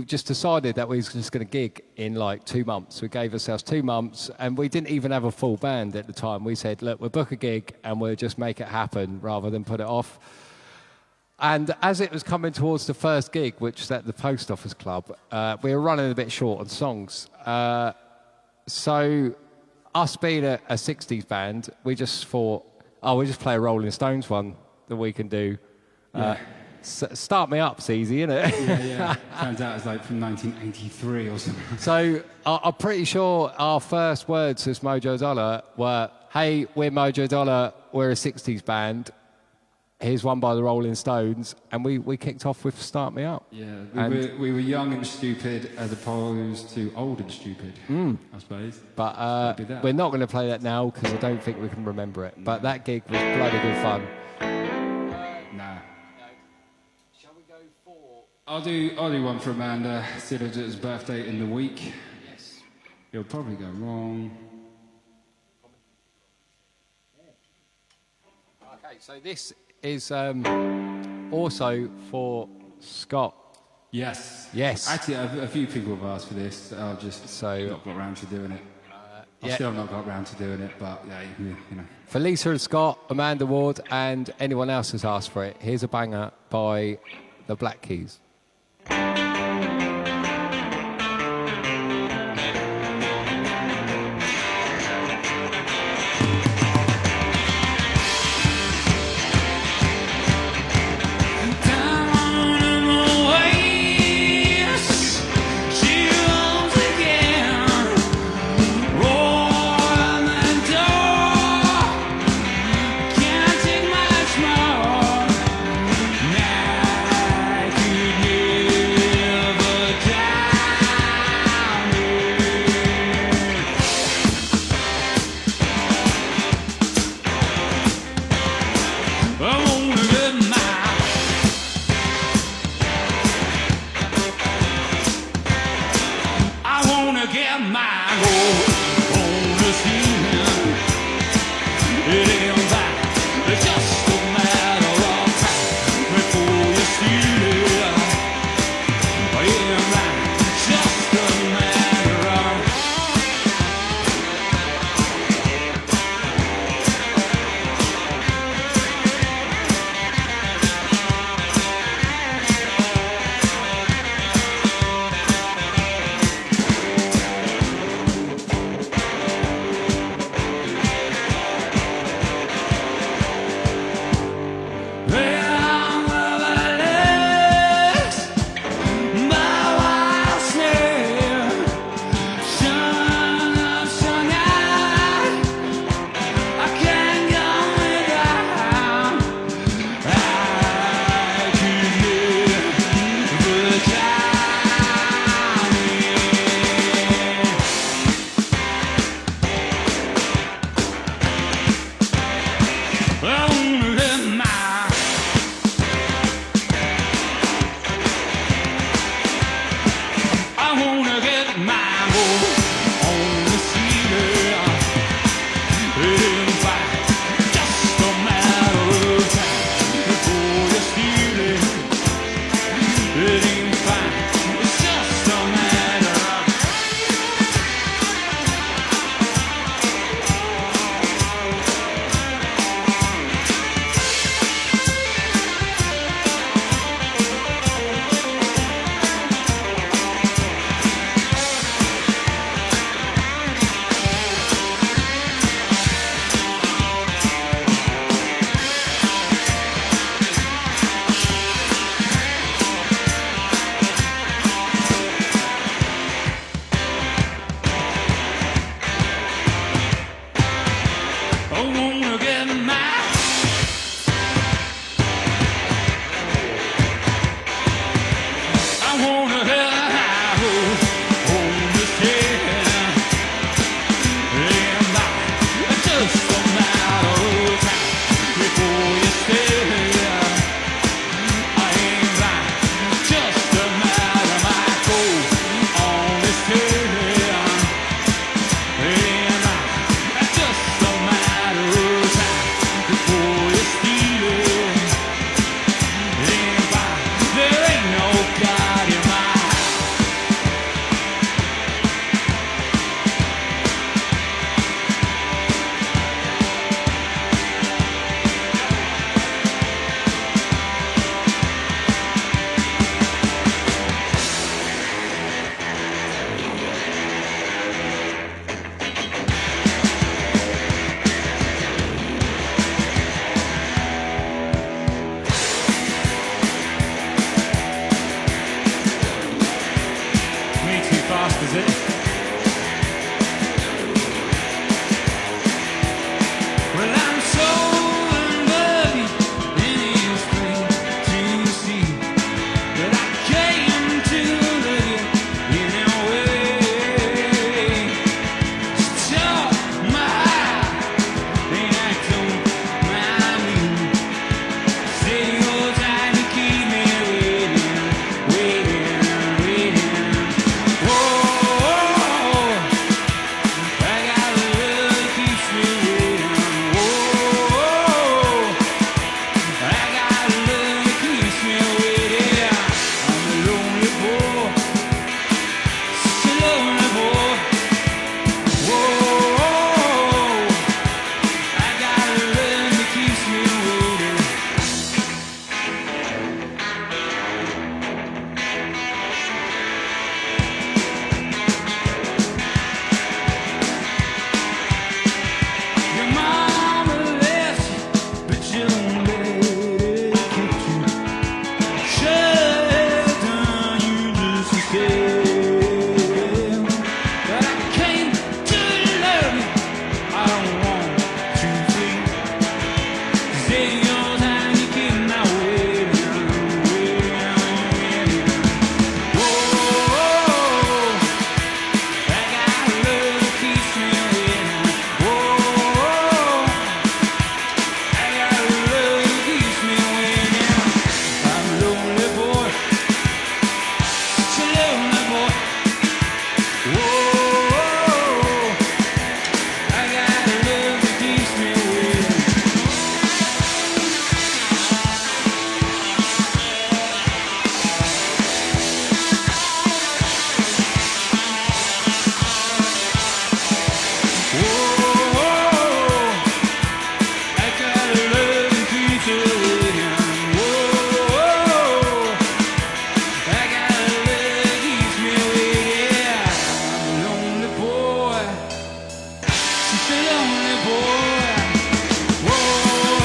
just decided that we was just going to gig in like 2 months. We gave ourselves 2 months, and we didn't even have a full band at the time. We said, look, we'll book a gig and we'll just make it happen rather than put it off. And as it was coming towards the first gig, which was at the Post Office Club, we were running a bit short on songs. So us being a 60s band, we just thought, we'll just play a Rolling Stones one that we can do. Start Me Up's easy, isn't it? Yeah. Turns out it's like from 1983 or something. So I'm pretty sure our first words as Mojo Dollar were, hey, we're Mojo Dollar, we're a 60s band. Here's one by the Rolling Stones. And we kicked off with Start Me Up. Yeah, we were young and stupid as opposed to old and stupid, I suppose. But we're not going to play that now because I don't think we can remember it. But that gig was bloody good fun. Nah. Shall we go for... I'll do one for Amanda. Siddle's birthday in the week. Yes. It'll probably go wrong. Okay, so this is also for Scott. Yes. Yes. Actually, a few people have asked for this. I've just not got around to doing it. I've still not got around to doing it, but yeah, you know. For Lisa and Scott, Amanda Ward, and anyone else who's asked for it, here's a banger by the Black Keys. lonely boy. Whoa,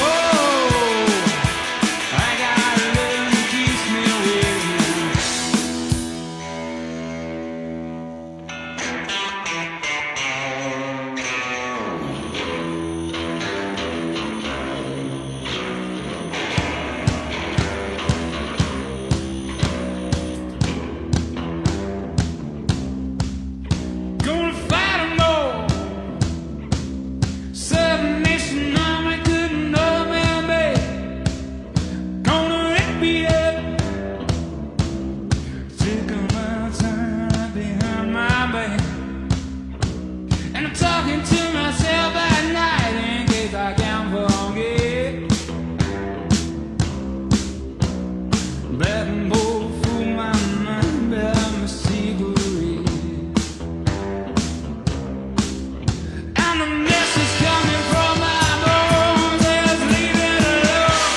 I got a love that keeps me waiting. Gonna fight 'em all. Seven Nation Army couldn't hold me back. Gonna rip me up. Take a little time right behind my back. And I'm talking to myself at night in case I can't forget. Back and forth through my mind, about my secret. And the message coming from my bones is leave it alone.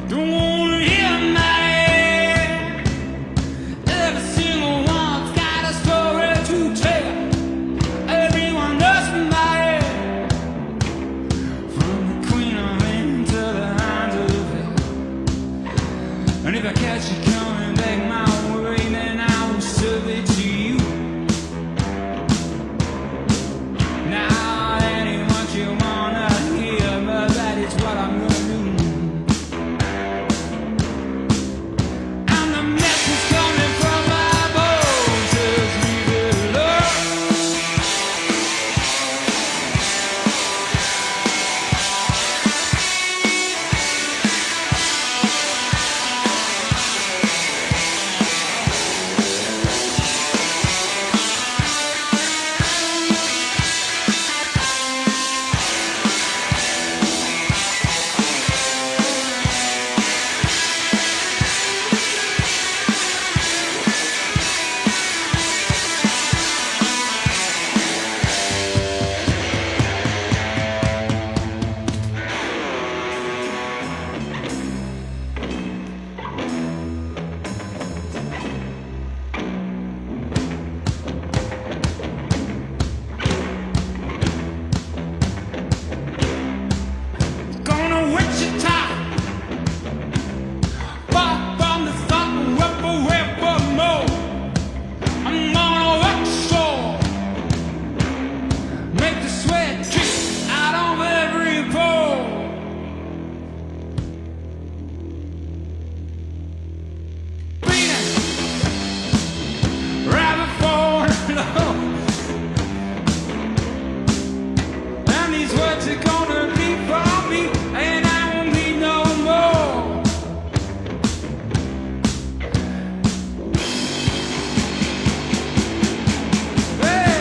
Don't wanna hear my head. Every single one's got a story to tell. Everyone knows my head. From the Queen of England to the Hound of Hell. And if I catch you coming back my way, then I will serve it to you. Now that ain't what you wanna hear, but that is what I'm gonna do. And the message coming from my bones says leave it alone. Gonna Wichita, far from the sun, up away from more. I'm gonna work shore, make the sweat drip out of every pore. Bleeding right before the Lord. And these words are gonna be for me, and I won't need no more. Yeah.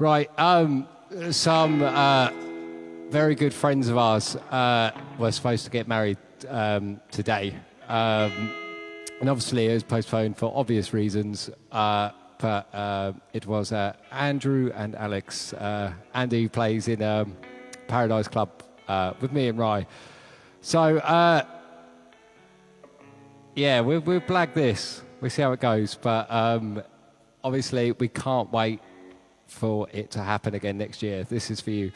Right, some very good friends of ours were supposed to get married today. And obviously it was postponed for obvious reasons, but it was Andrew and Alex. Andy plays in Paradise Club with me and Rye. So, yeah, we'll blag this. We'll see how it goes. But obviously we can't wait for it to happen again next year. This is for you.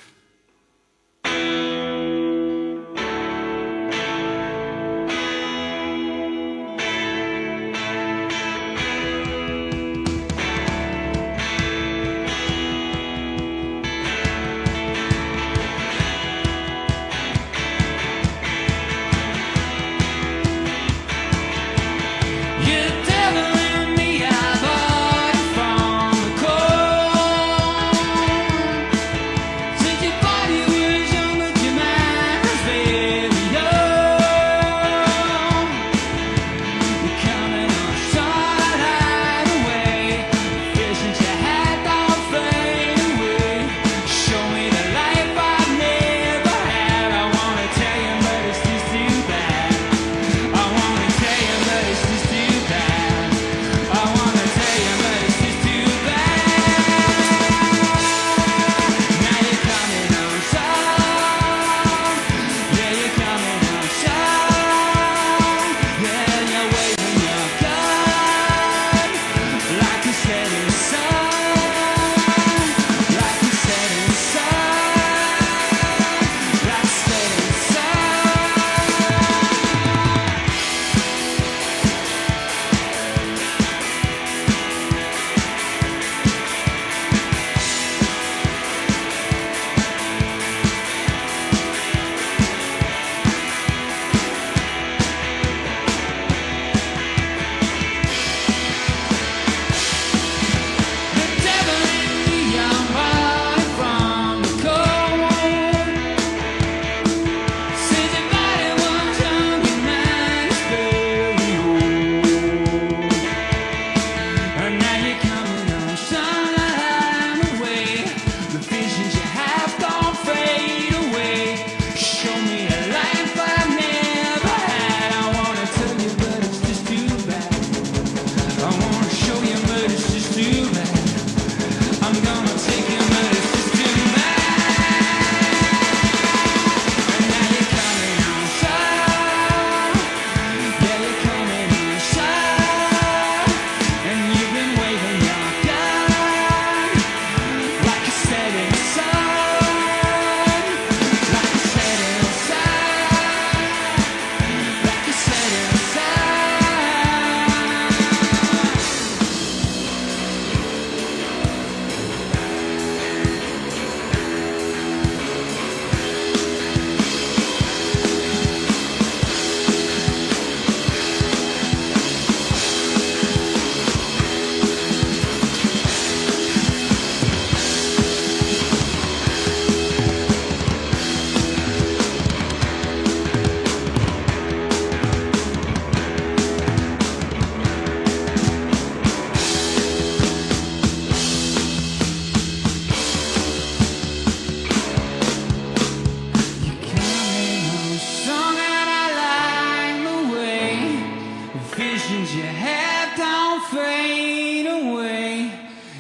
visions you had don't fade away.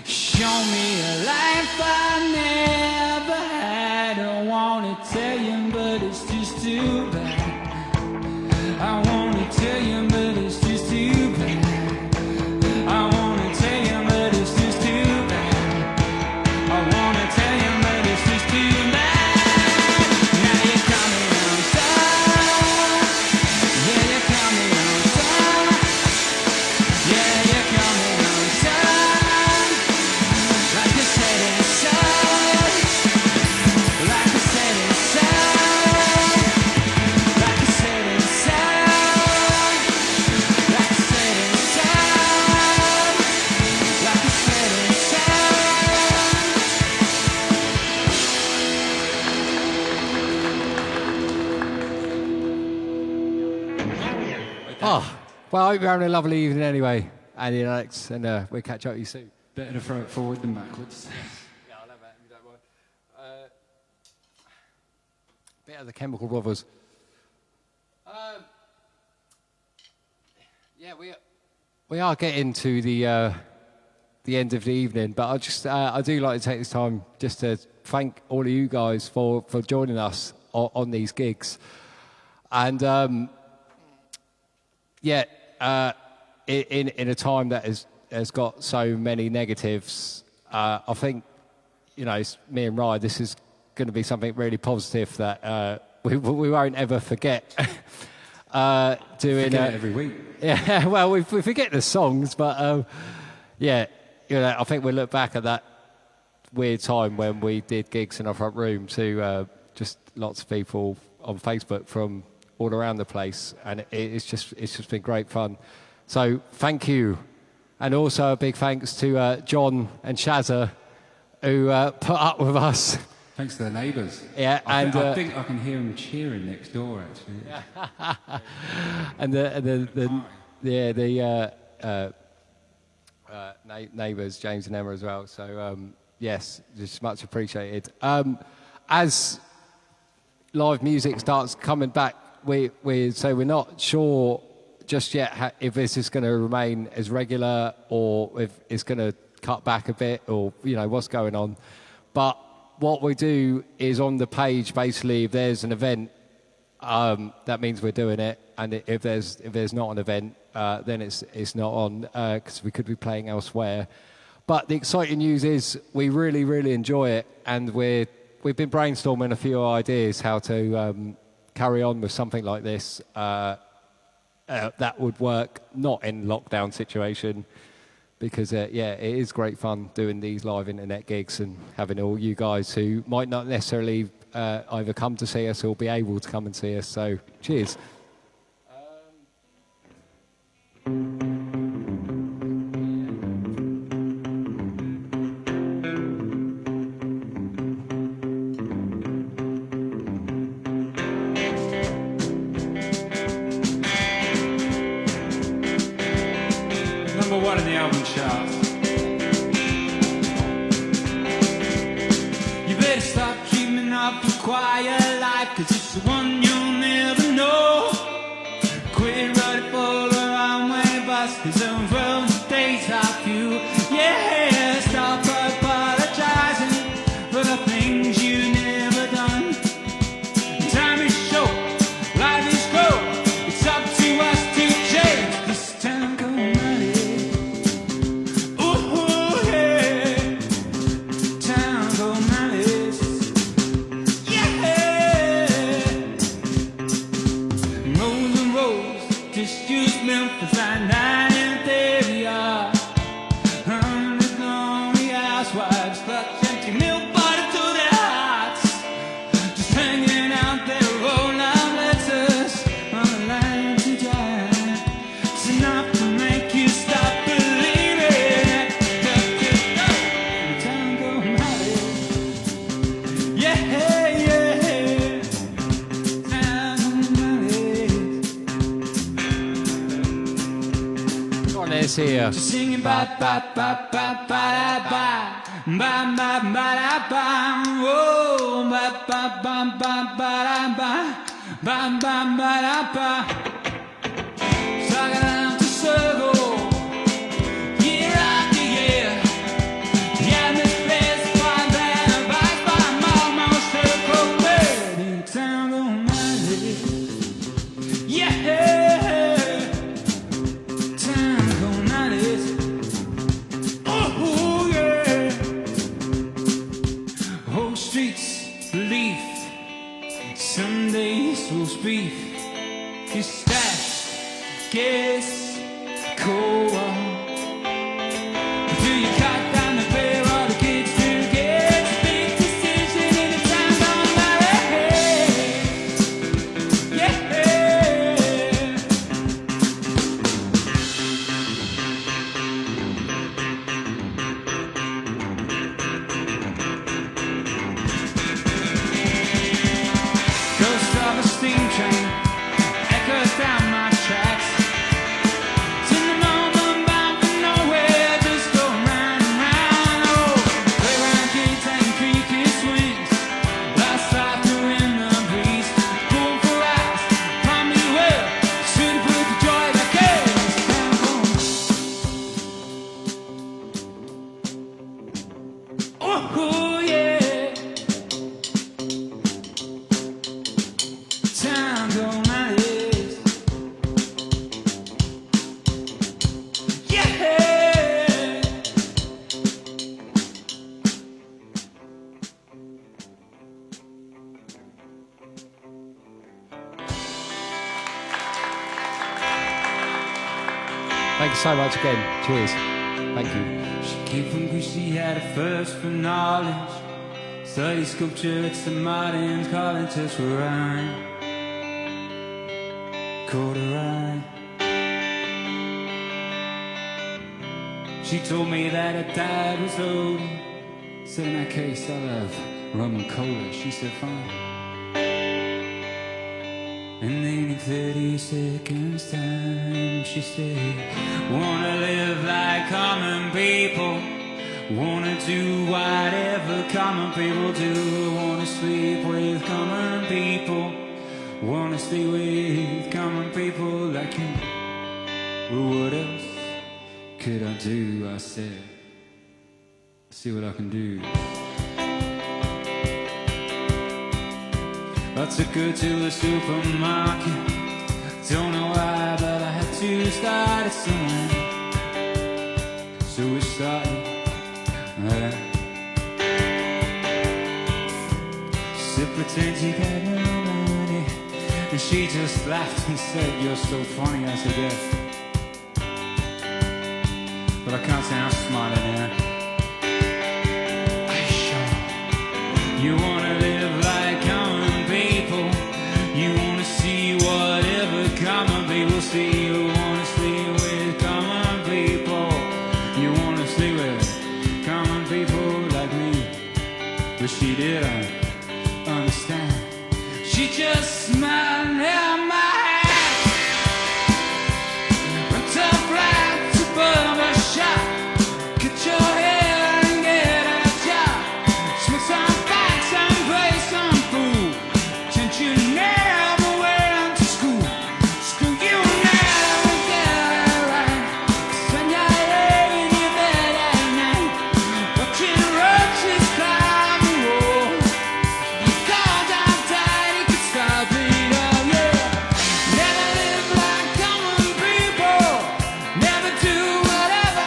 Show me a life I never had. I wanna tell you, but it's just too bad. I wanna tell you, but it's just too bad. I wanna tell you, but it's just too bad. I wanna tell you, but it's just too bad. Now you're coming outside. Yeah, you're coming outside. Yeah, you're coming outside. Like I said inside. Like I said inside. Like I said inside. Like I said inside. Like I said inside. Oh, well, I hope you're having a lovely evening anyway, Andy and Alex, and we'll catch up with you soon. Better to throw it forward than backwards. Yeah, I'll have that, if you don't mind. Bit of the Chemical Brothers. Yeah, we are getting to the end of the evening, but I do like to take this time just to thank all of you guys for joining us on these gigs, and in a time that has got so many negatives, I think, you know, it's me and Ryan, this is going to be something really positive that we won't ever forget. Doing Forget it every week. Yeah, well, we forget the songs, but yeah, you know, I think we'll look back at that weird time when we did gigs in our front room to just lots of people on Facebook from all around the place, and it's just been great fun. So thank you, and also a big thanks to John and Shazza who put up with us. Thanks to the neighbours. Yeah, I think I can hear them cheering next door, actually. And neighbours, James and Emma as well. So yes, just much appreciated. As live music starts coming back, we're not sure just yet if this is going to remain as regular or if it's going to cut back a bit, or you know what's going on. But what we do is on the page, basically, if there's an event, that means we're doing it, and if there's not an event, then it's not on, because we could be playing elsewhere. But the exciting news is we really, really enjoy it, and we've been brainstorming a few ideas how to carry on with something like this that would work not in lockdown situation, because it is great fun doing these live internet gigs and having all you guys who might not necessarily either come to see us or be able to come and see us. So cheers. Number one in the album charts. You better stop keeping up a quiet life, 'cause it's the one you'll never know. Quit running for the wrong way bus, 'cause the world stays off you. Yeah, stop apologizing for the things you never done. Time is short, life is short. It's up to us to change this time going money. Ooh, yeah. Time go malice. Yeah. Rows and rows, disused Memphis, I-9 and there we are. 100 lonely housewives, clutch empty milk bottle to their hearts. Just hanging out there, roll out letters on the line to die. It's enough to make you stop believing. Time go malice. Yeah, yeah. Time go malice. Go on, let's hear. Just singing ba ba ba ba ba da ba ba ba ba da ba, oh ba ba ba ba ba da ba ba ba ba da ba. Suck it down to Thanks so much again. Cheers. Thank you. She came from Greece, she had a thirst for knowledge. Studied sculpture at St. Martin's College just for rhyme. Caught her eye. She told me that her dad was old. Said in that case I'll have rum and cola. She said fine. And then in 30 seconds time she said, wanna live like common people, wanna do whatever common people do, wanna sleep with common people, wanna stay with common people like you. Well, what else could I do? I said, see what I can do. I took her to the supermarket. Don't know why, but I had to start it somewhere. So we started. She said, pretend you got no money. And she just laughed and said, you're so funny. I said, yeah. But I can't say I'm smiling now. Are you sure? You wanna live like common people. You wanna see whatever common people see. You wanna sleep with common people. You wanna sleep with common people like me. But she didn't understand. She just smiled and held my hand. Went to flat to barber shop. Get your hair and get a job. Smoke some facts and play some fool. Since you never went to school, school you never get it right. 'Cause when you're laying in your bed at night, watching roaches climb the wall, you called out tight, it could stop it all, yeah. Never live like common people. Never do whatever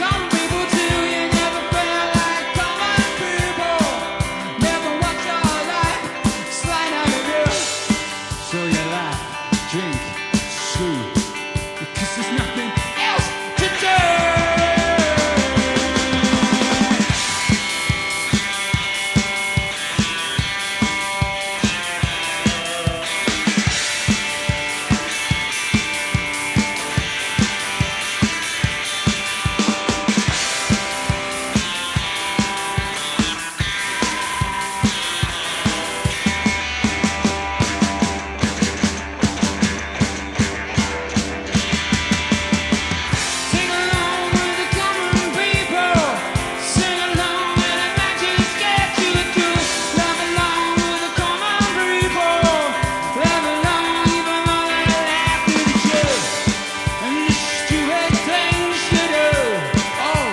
common people do. You never feel like common people. Never watch your life slide out of you. So you laugh, drink, screw, because there's nothing else to do. Sing along with the common people. Sing along and imagine it's get you to love along with the common people. Love along even though they laugh at you. And the stupid things you do. Oh,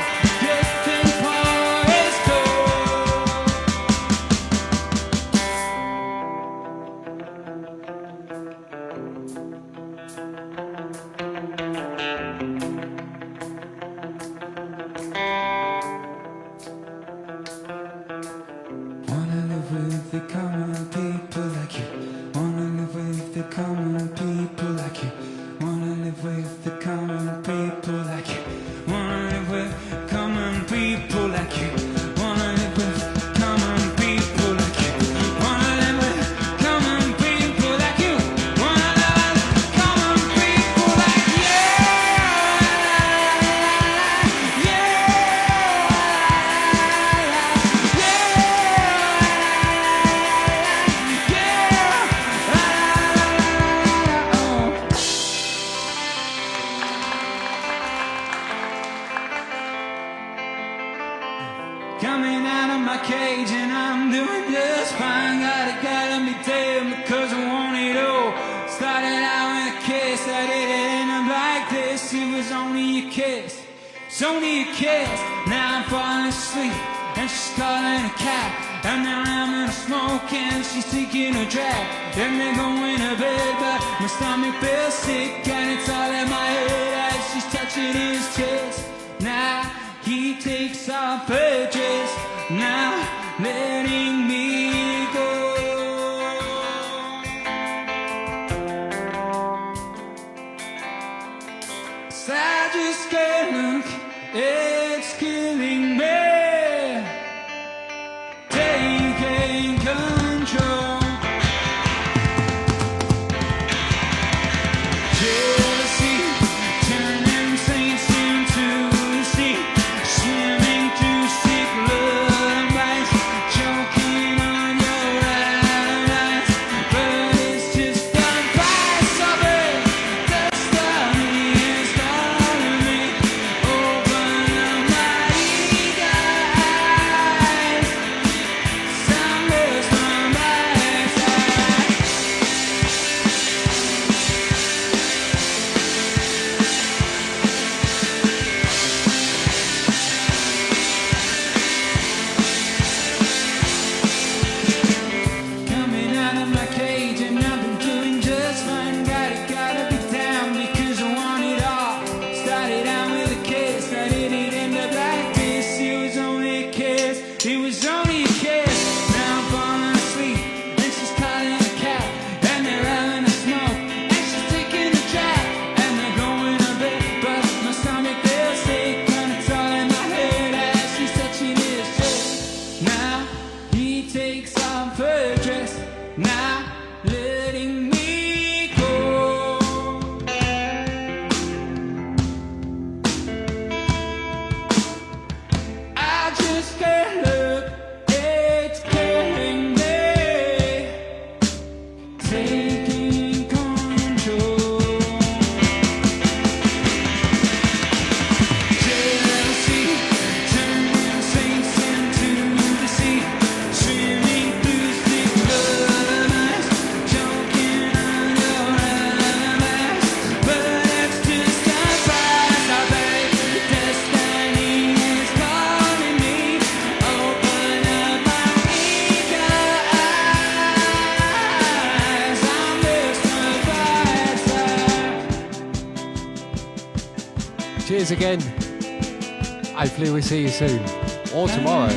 good thing Paul is Wanna live with the common people like you. Wanna live with the common people like you. Wanna live with the common people like you. Wanna live with common people like you. Wanna live with common people like you. Wanna live with common people like you. Wanna live with common people like you. Coming out of my cage and I'm doing just fine. Gotta be damn because I want it all. Started out with a kiss, I didn't end up like this. It was only a kiss, it's only a kiss. Now I'm falling asleep and she's calling a cab. And now I'm gonna smoke and she's taking a drag. And they're going to bed but my stomach feels sick. And it's all in my head as she's touching his chest. Now he takes off her dress, now letting me go. It's I just can't look, it's killing me. Taking control. Jealousy, turning saints into the sea. Swimming through sick lullabies, choking on your allies. But it's just the price of it. Destiny is calling me. Open up my eager eyes. Soundless from my side. Coming out of my cage and I've been doing just fine. Gotta be down because I want it all. Started out with a kiss, I didn't end up like this. It was only a kiss, it was only a kiss. Now I'm falling asleep and she's calling a cab and they're having a smoke and she's taking a drag and they're going to bed. But my stomach feels sick and it's all in my head as she's touching his chest. Now he takes off her dress, now letting me go. I just can't look, it's killing me. Taking control. Jealousy, turning saints into the sea. Swimming through sick lullabies, choking on your allies. But it's just the price I pay. Destiny is calling me. Open up my eager eyes. I'm just the price. Cheers again. Hopefully we'll see you soon or tomorrow.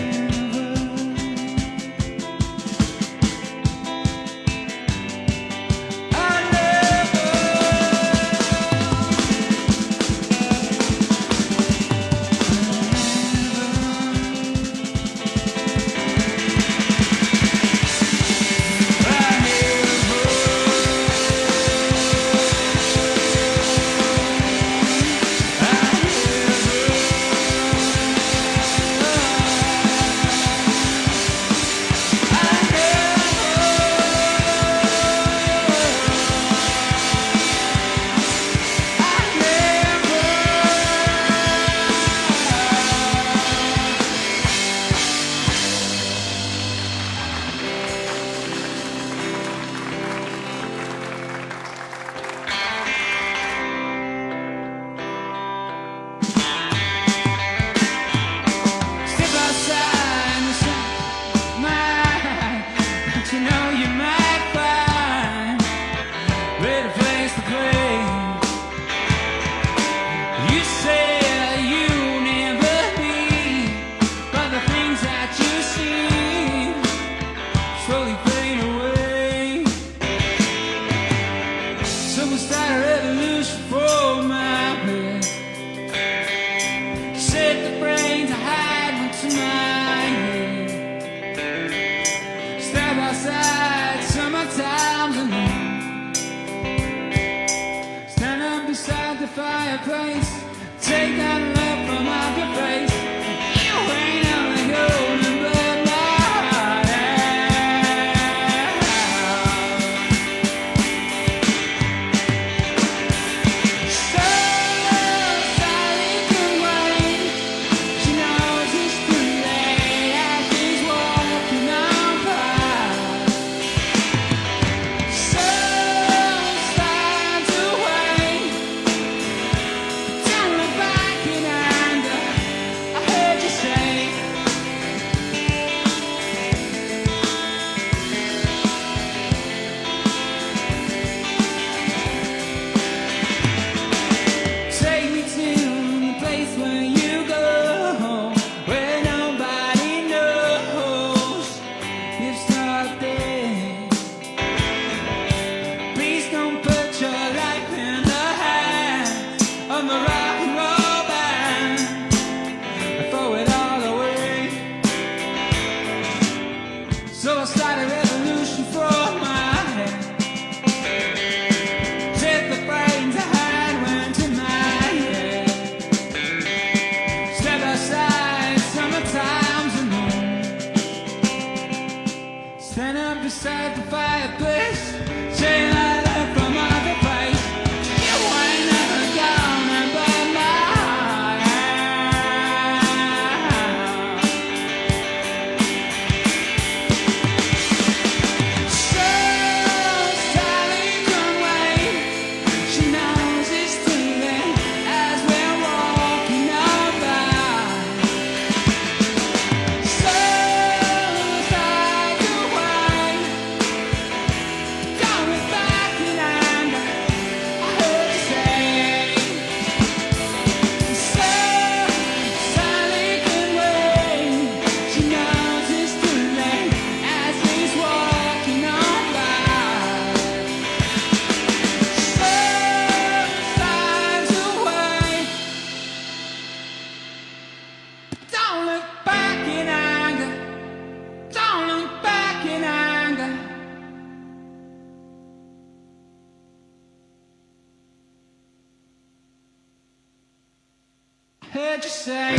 Step outside the sun, but you know you might find a better place to play. You say you never leave, but the things that you see slowly fade away. So we'll start a revolution for my head. Set the brains I hide into my head. Step outside, summertime's alone. Stand up beside the fireplace. Take that look from off your face. You ain't only golden but my heart out. So Sally can wait. She knows it's too late as she's walking on by. So it's time to wait. Don't look back in anger. I heard you say. Take me to the place where you go, where nobody knows you've started there. Please don't put your life in the hands of the right. Heard you say.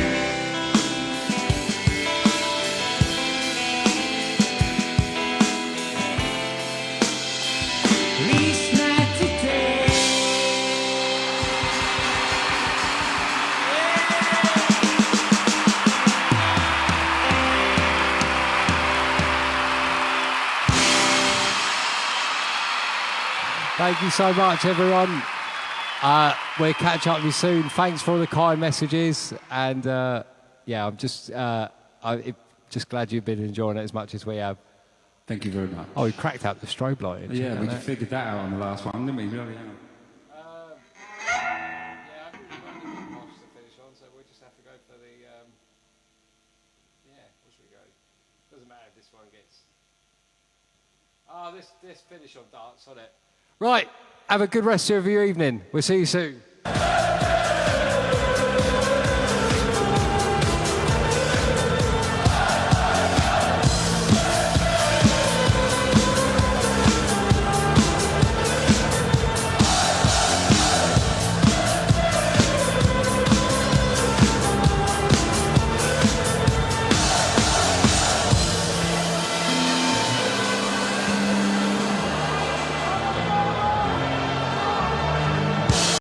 Least not today. Thank you so much, everyone. We'll catch up with you soon. Thanks for all the kind messages. And yeah, I'm just glad you've been enjoying it as much as we have. Thank you very much. Oh, we cracked out the strobe light. Yeah, we just just figured that out on the last one, didn't we? Bloody hell. Yeah, I think we've got a bit more to finish on, so we'll just have to go for the. Yeah, what should we go? Doesn't matter if this one gets. Oh, this finish on darts on it. Right, have a good rest of your evening. We'll see you soon.